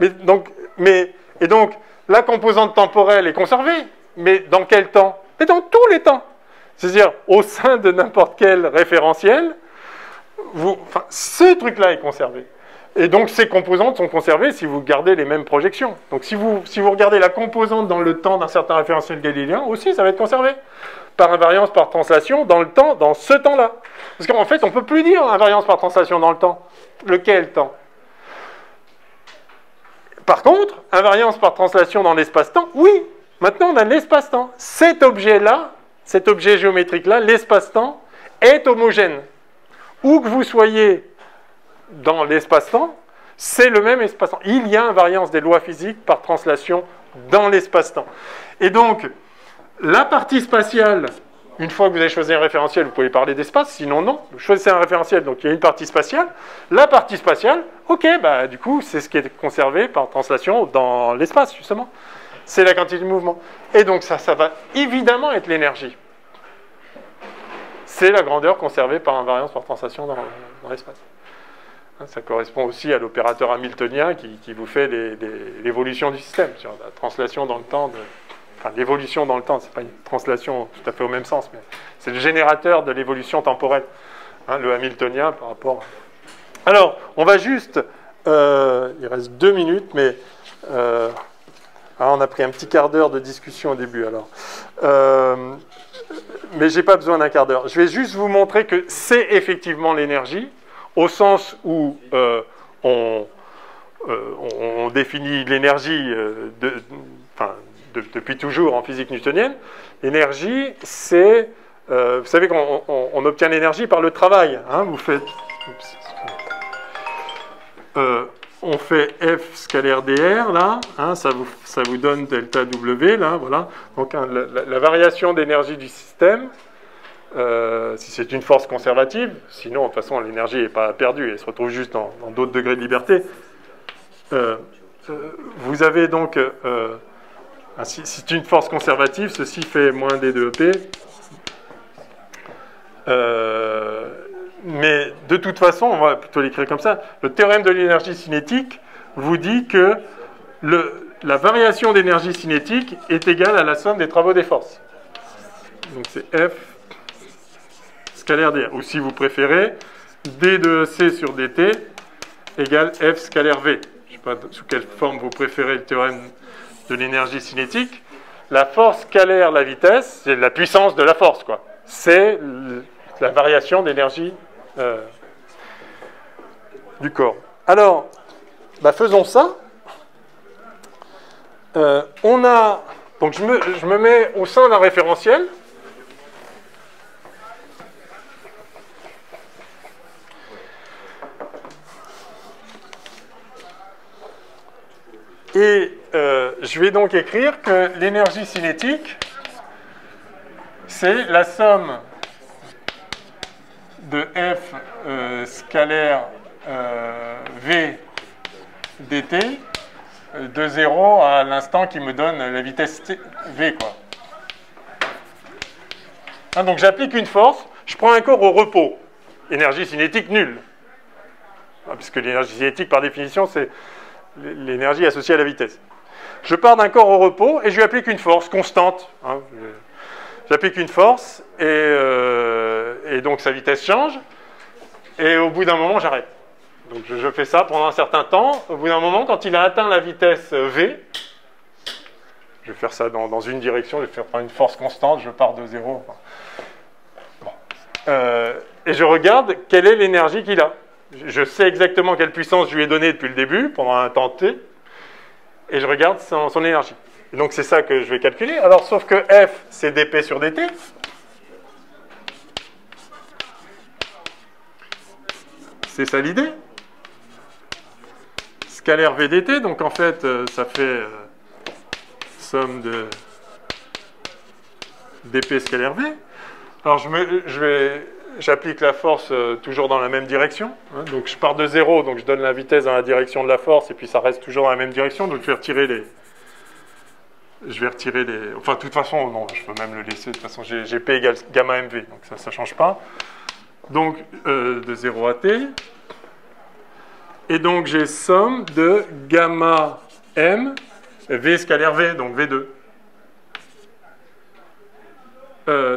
Et donc, la composante temporelle est conservée, mais dans quel temps? Et dans tous les temps. C'est-à-dire, au sein de n'importe quel référentiel, ce truc-là est conservé. Et donc, ces composantes sont conservées si vous gardez les mêmes projections. Donc, si vous regardez la composante dans le temps d'un certain référentiel galiléen, aussi, ça va être conservé. Par invariance, par translation, dans le temps, dans ce temps-là. Parce qu'en fait, on ne peut plus dire invariance par translation dans le temps. Lequel temps? Par contre, invariance par translation dans l'espace-temps, oui. Maintenant, on a l'espace-temps. Cet objet-là, cet objet géométrique-là, l'espace-temps, est homogène. Où que vous soyez dans l'espace-temps, c'est le même espace-temps. Il y a invariance des lois physiques par translation dans l'espace-temps. Et donc, la partie spatiale, une fois que vous avez choisi un référentiel, vous pouvez parler d'espace, sinon non. Vous choisissez un référentiel, donc il y a une partie spatiale. La partie spatiale, ok, bah, du coup, c'est ce qui est conservé par translation dans l'espace, justement. C'est la quantité de mouvement. Et donc ça va évidemment être l'énergie. C'est la grandeur conservée par invariance par translation dans l'espace. Ça correspond aussi à l'opérateur hamiltonien qui vous fait l'évolution du système, sur la translation dans le temps. Enfin, l'évolution dans le temps, ce n'est pas une translation tout à fait au même sens, mais c'est le générateur de l'évolution temporelle, le hamiltonien par rapport... Alors, on va juste... il reste 2 minutes, mais... on a pris un petit quart d'heure de discussion au début, alors. Mais je n'ai pas besoin d'un quart d'heure. Je vais juste vous montrer que c'est effectivement l'énergie, au sens où on définit l'énergie depuis toujours en physique newtonienne. L'énergie, c'est... vous savez qu'on obtient l'énergie par le travail. Vous faites... on fait F scalaire dr, là, ça vous donne delta W, là, voilà. Donc la variation d'énergie du système, si c'est une force conservative, sinon, de toute façon, l'énergie n'est pas perdue, elle se retrouve juste dans d'autres degrés de liberté. Vous avez donc, si c'est une force conservative, ceci fait moins d2EP. Mais de toute façon, on va plutôt l'écrire comme ça, le théorème de l'énergie cinétique vous dit que la variation d'énergie cinétique est égale à la somme des travaux des forces. Donc c'est F scalaire dr. Ou si vous préférez, d de c sur dt égale F scalaire v. Je ne sais pas sous quelle forme vous préférez le théorème de l'énergie cinétique. La force scalaire la vitesse, c'est la puissance de la force, quoi. C'est la variation d'énergie du corps. Alors, faisons ça. Donc je me mets au sein d'un référentiel. Et je vais donc écrire que l'énergie cinétique, c'est la somme de F scalaire V dt de 0 à l'instant qui me donne la vitesse V, quoi. Donc j'applique une force, je prends un corps au repos. Énergie cinétique nulle. Puisque l'énergie cinétique, par définition, c'est l'énergie associée à la vitesse. Je pars d'un corps au repos et je lui applique une force constante. J'applique une force et donc sa vitesse change. Et au bout d'un moment, j'arrête. Donc je fais ça pendant un certain temps. Au bout d'un moment, quand il a atteint la vitesse V, je vais faire ça dans une direction, je vais faire une force constante, je pars de 0. Et je regarde quelle est l'énergie qu'il a. Je sais exactement quelle puissance je lui ai donnée depuis le début, pendant un temps t, et je regarde son énergie. Et donc c'est ça que je vais calculer. Alors sauf que F, c'est dp sur dt. C'est ça l'idée. Scalaire VDT, donc en fait, ça fait somme de dp scalaire V. Alors j'applique la force toujours dans la même direction. Hein, donc je pars de 0, donc je donne la vitesse dans la direction de la force, et puis ça reste toujours dans la même direction. Donc je vais retirer les... Enfin, de toute façon, non, je peux même le laisser. De toute façon, j'ai P égale gamma mv, donc ça ne change pas. Donc, de 0 à t. Et donc, j'ai somme de gamma m, v scalaire v, donc v2.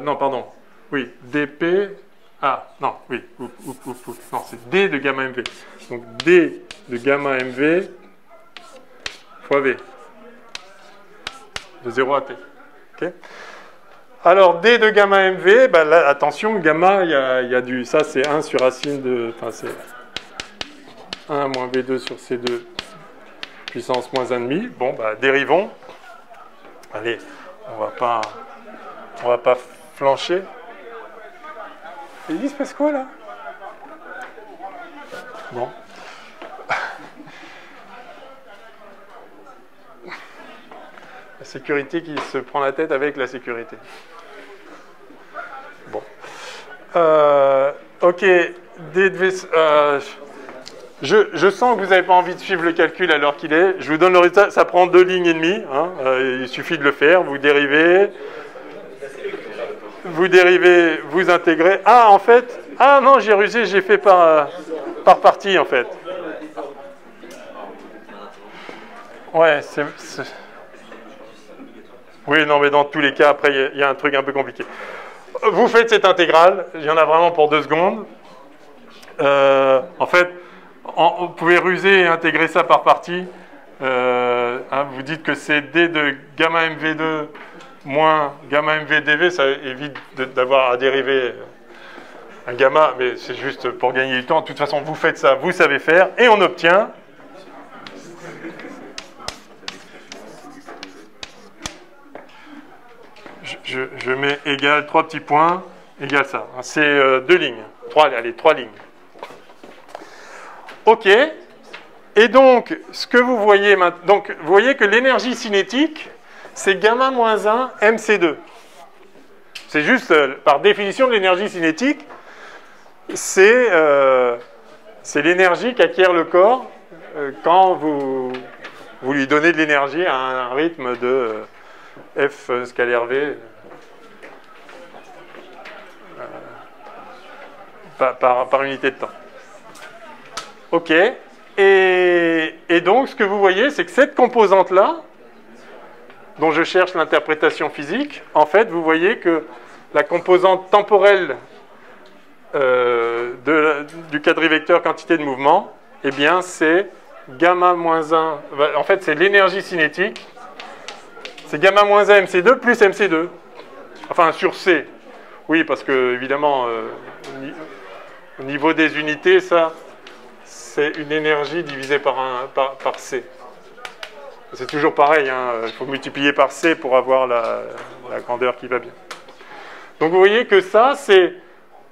Non, pardon. Oui, dp... Ah, non, oui. Non, c'est d de gamma mv. Donc, d de gamma mv fois v. De 0 à t. Okay. Alors, d de gamma mv, ben là, attention, gamma, il y a du... Ça, c'est 1 sur racine de... Enfin, c'est 1 moins v2 sur c2 puissance moins 1,5. Bon, bah, dérivons. Allez, on va pas flancher. Et il se passe quoi, là? Bon. La sécurité qui se prend la tête avec la sécurité. Bon. Ok. Je sens que vous n'avez pas envie de suivre le calcul à l'heure qu'il est. Je vous donne le résultat. Ça prend 2 lignes et demie. Hein. Il suffit de le faire. Vous dérivez. Vous intégrez. Ah, en fait. Ah non, j'ai rusé. J'ai fait par partie, en fait. Ouais, c'est... Oui, non, mais dans tous les cas, après, il y a un truc un peu compliqué. Vous faites cette intégrale, il y en a vraiment pour 2 secondes. En fait, vous pouvez ruser et intégrer ça par partie. Hein, vous dites que c'est d de gamma mv2 moins gamma mv dv, ça évite d'avoir à dériver un gamma, mais c'est juste pour gagner du temps. De toute façon, vous faites ça, vous savez faire, et on obtient... Je mets égal 3 petits points, égal ça. C'est 2 lignes. 3 lignes. OK. Et donc, ce que vous voyez maintenant... Donc, vous voyez que l'énergie cinétique, c'est gamma moins 1 mc2. C'est juste, par définition de l'énergie cinétique, c'est l'énergie qu'acquiert le corps quand vous lui donnez de l'énergie à un rythme de... F scalaire V par unité de temps. OK. Et donc, ce que vous voyez, c'est que cette composante-là, dont je cherche l'interprétation physique, en fait, vous voyez que la composante temporelle du quadrivecteur quantité de mouvement, eh bien, c'est gamma moins 1. En fait, c'est l'énergie cinétique. C'est gamma moins 1 mc2 plus mc2. Enfin, sur C. Oui, parce que, évidemment, au niveau des unités, ça, c'est une énergie divisée par C. C'est toujours pareil, hein, il faut multiplier par C pour avoir la grandeur qui va bien. Donc, vous voyez que ça, c'est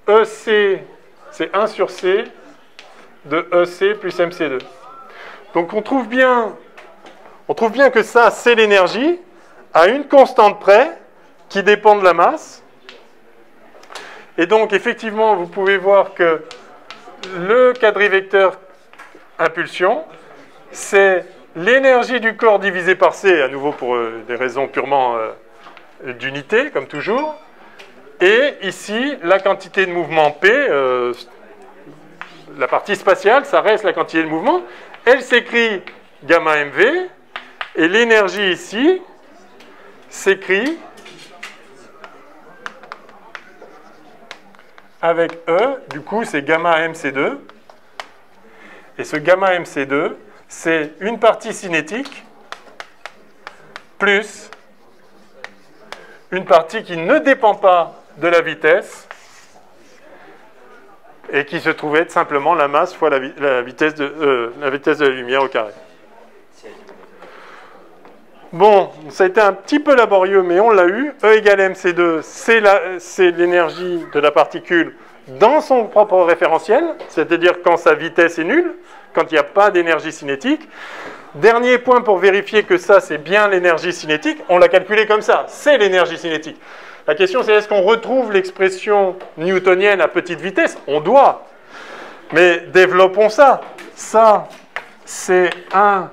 EC, c'est 1 sur C de EC plus mc2. Donc, on trouve bien que ça, c'est l'énergie, à une constante près qui dépend de la masse. Et donc, effectivement, vous pouvez voir que le quadrivecteur impulsion, c'est l'énergie du corps divisée par C, à nouveau pour des raisons purement d'unité, comme toujours. Et ici, la quantité de mouvement P, la partie spatiale, ça reste la quantité de mouvement. Elle s'écrit gamma mv, et l'énergie ici s'écrit avec E, du coup c'est gamma mc2, et ce gamma mc2, c'est une partie cinétique plus une partie qui ne dépend pas de la vitesse et qui se trouve être simplement la masse fois la vitesse de la lumière au carré. Bon, ça a été un petit peu laborieux, mais on l'a eu. E égale mc2, c'est l'énergie de la particule dans son propre référentiel, c'est-à-dire quand sa vitesse est nulle, quand il n'y a pas d'énergie cinétique. Dernier point pour vérifier que ça, c'est bien l'énergie cinétique, on l'a calculé comme ça, c'est l'énergie cinétique. La question, c'est est-ce qu'on retrouve l'expression newtonienne à petite vitesse? On doit. Mais développons ça. Ça, c'est 1.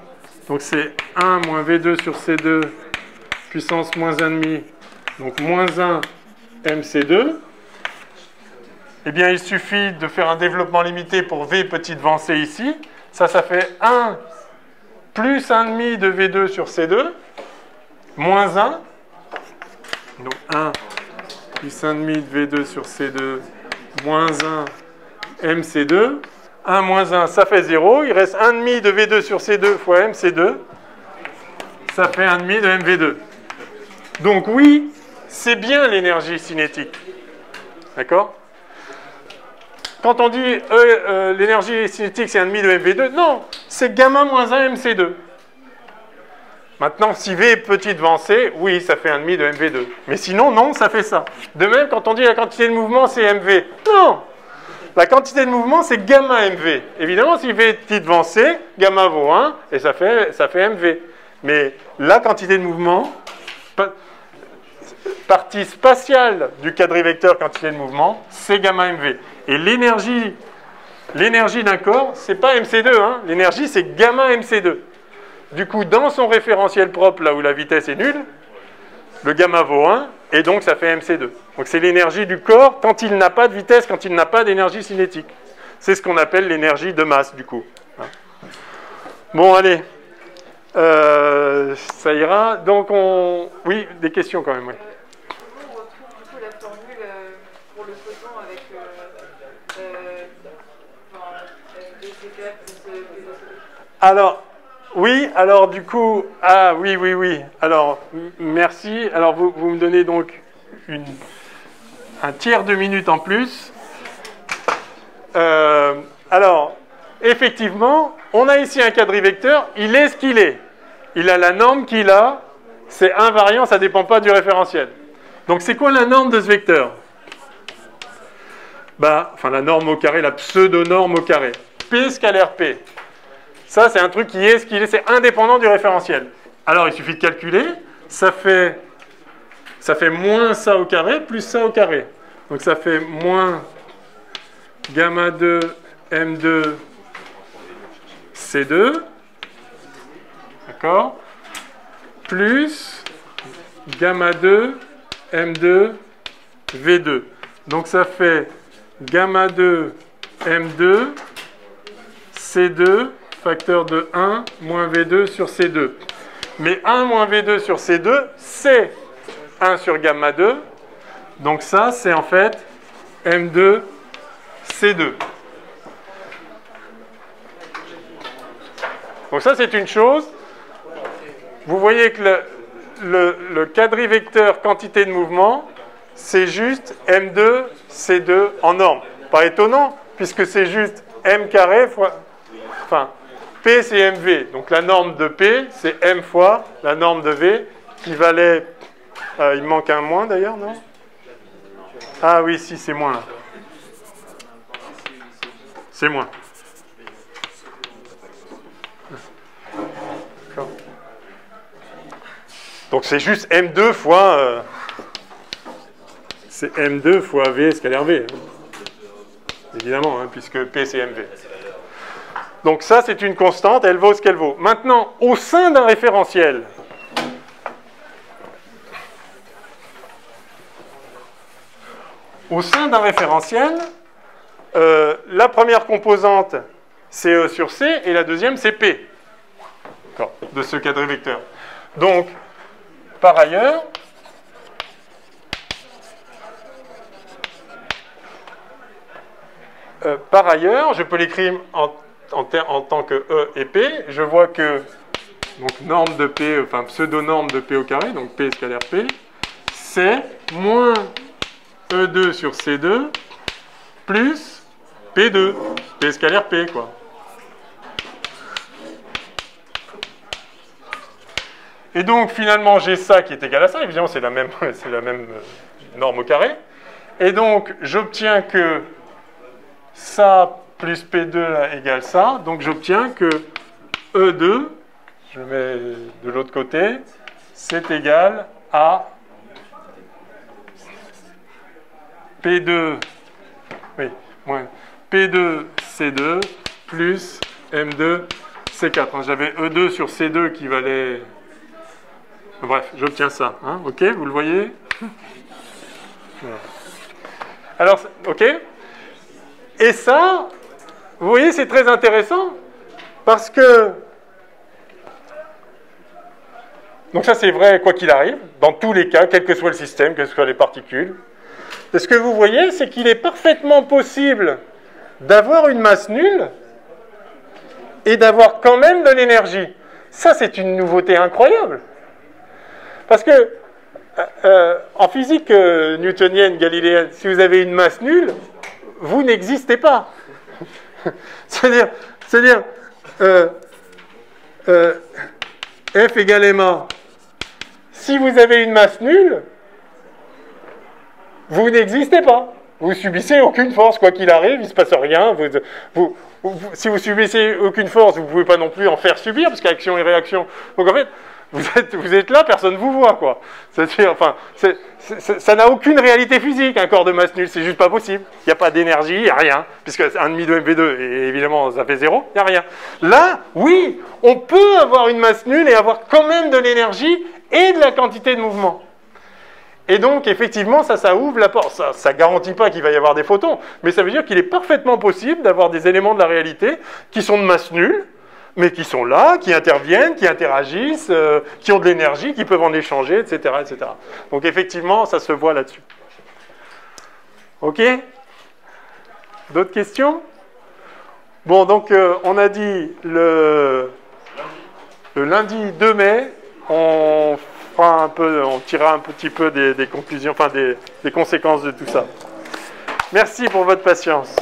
Donc c'est 1 moins V2 sur C2 puissance moins 1,5. Donc moins 1 MC2. Eh bien, il suffit de faire un développement limité pour V petite vent C ici. Ça fait 1 plus 1,5 de V2 sur C2, moins 1. Donc 1 plus 1,5 de V2 sur C2, moins 1 MC2. 1 moins 1, ça fait 0. Il reste 1,5 de V2 sur C2 fois MC2. Ça fait 1,5 de MV2. Donc oui, c'est bien l'énergie cinétique. D'accord? Quand on dit l'énergie cinétique, c'est 1,5 de MV2, non, c'est gamma moins 1 MC2. Maintenant, si V est petite vent C, oui, ça fait 1,5 de MV2. Mais sinon, non, ça fait ça. De même, quand on dit la quantité de mouvement, c'est MV. Non! La quantité de mouvement, c'est gamma MV. Évidemment, si V est petite vent C, gamma vaut 1, et ça fait MV. Mais la quantité de mouvement, partie spatiale du quadrivecteur quantité de mouvement, c'est gamma MV. Et l'énergie d'un corps, c'est pas MC2, hein. L'énergie, c'est gamma MC2. Du coup, dans son référentiel propre, là où la vitesse est nulle, le gamma vaut 1, et donc ça fait MC2. Donc c'est l'énergie du corps quand il n'a pas de vitesse, quand il n'a pas d'énergie cinétique. C'est ce qu'on appelle l'énergie de masse, du coup. Bon, allez. Ça ira. Donc, oui, des questions quand même, oui. On retrouve du coup la formule pour le photon avec dCK plus Alors, oui, alors du coup, ah oui. Alors, merci. Alors, vous me donnez donc un tiers de minute en plus. Alors, effectivement, on a ici un quadrivecteur, il est ce qu'il est. Il a la norme qu'il a, c'est invariant, ça ne dépend pas du référentiel. Donc, c'est quoi la norme de ce vecteur? Enfin, la norme au carré, la pseudo-norme au carré. P scalaire P. Ça, c'est un truc qui est ce qu'il est, c'est indépendant du référentiel. Alors, il suffit de calculer, ça fait moins ça au carré, plus ça au carré. Donc, ça fait moins gamma 2 M2 C2, d'accord, plus gamma 2 M2 V2. Donc, ça fait gamma 2 M2 C2 facteur de 1 moins V2 sur C2. Mais 1 moins V2 sur C2, c'est 1 sur gamma 2. Donc ça, c'est en fait M2 C2. Donc ça, c'est une chose. Vous voyez que le quadrivecteur quantité de mouvement, c'est juste M2 C2 en norme. Pas étonnant, puisque c'est juste M carré fois... Enfin, P, c'est MV. Donc la norme de P, c'est M fois la norme de V, qui valait... il me manque un moins d'ailleurs, non? Ah oui, si, c'est moins. C'est moins. Donc c'est juste M2 fois... c'est M2 fois V scalaire V. Évidemment, hein, puisque P, c'est MV. Donc ça, c'est une constante, elle vaut ce qu'elle vaut. Maintenant, au sein d'un référentiel, la première composante, c'est E sur C, et la deuxième, c'est P, de ce quadrivecteur. Donc, par ailleurs, je peux l'écrire en tant que E et P. Je vois que donc norme de P, enfin pseudo-norme de P au carré, donc P scalaire P, c'est moins E2 sur C2 plus P2, P scalaire P, quoi. Et donc finalement j'ai ça qui est égal à ça, évidemment c'est la même norme au carré. Et donc j'obtiens que ça plus P2 là, égale ça, donc j'obtiens que E2, je le mets de l'autre côté, c'est égal à P2, oui, moins P2, C2, plus M2, C4. Hein, j'avais E2 sur C2 qui valait... Bref, j'obtiens ça. Hein, ok, vous le voyez? Voilà. Alors, ok. Et ça, vous voyez, c'est très intéressant parce que... Donc ça, c'est vrai quoi qu'il arrive, dans tous les cas, quel que soit le système, quelles que soient les particules. Et ce que vous voyez, c'est qu'il est parfaitement possible d'avoir une masse nulle et d'avoir quand même de l'énergie. Ça, c'est une nouveauté incroyable. Parce que en physique newtonienne, galiléenne, si vous avez une masse nulle, vous n'existez pas. C'est-à-dire F égale ma. Si vous avez une masse nulle, vous n'existez pas. Vous subissez aucune force, quoi qu'il arrive, il ne se passe rien. Si vous subissez aucune force, vous ne pouvez pas non plus en faire subir, parce qu'action et réaction. Donc en fait, vous êtes là, personne ne vous voit, quoi. C'est-à-dire, enfin, ça n'a aucune réalité physique, un corps de masse nulle, c'est juste pas possible. Il n'y a pas d'énergie, il n'y a rien, puisque 1,5 de MV2, et évidemment, ça fait 0, il n'y a rien. Là, oui, on peut avoir une masse nulle et avoir quand même de l'énergie et de la quantité de mouvement. Et donc, effectivement, ça ouvre la porte. Ça ne garantit pas qu'il va y avoir des photons, mais ça veut dire qu'il est parfaitement possible d'avoir des éléments de la réalité qui sont de masse nulle, mais qui sont là, qui interviennent, qui interagissent, qui ont de l'énergie, qui peuvent en échanger, etc., etc. Donc, effectivement, ça se voit là-dessus. OK? D'autres questions? Bon, donc, on a dit le lundi 2 mai, on tirera un petit peu des conclusions, enfin des conséquences de tout ça. Merci pour votre patience.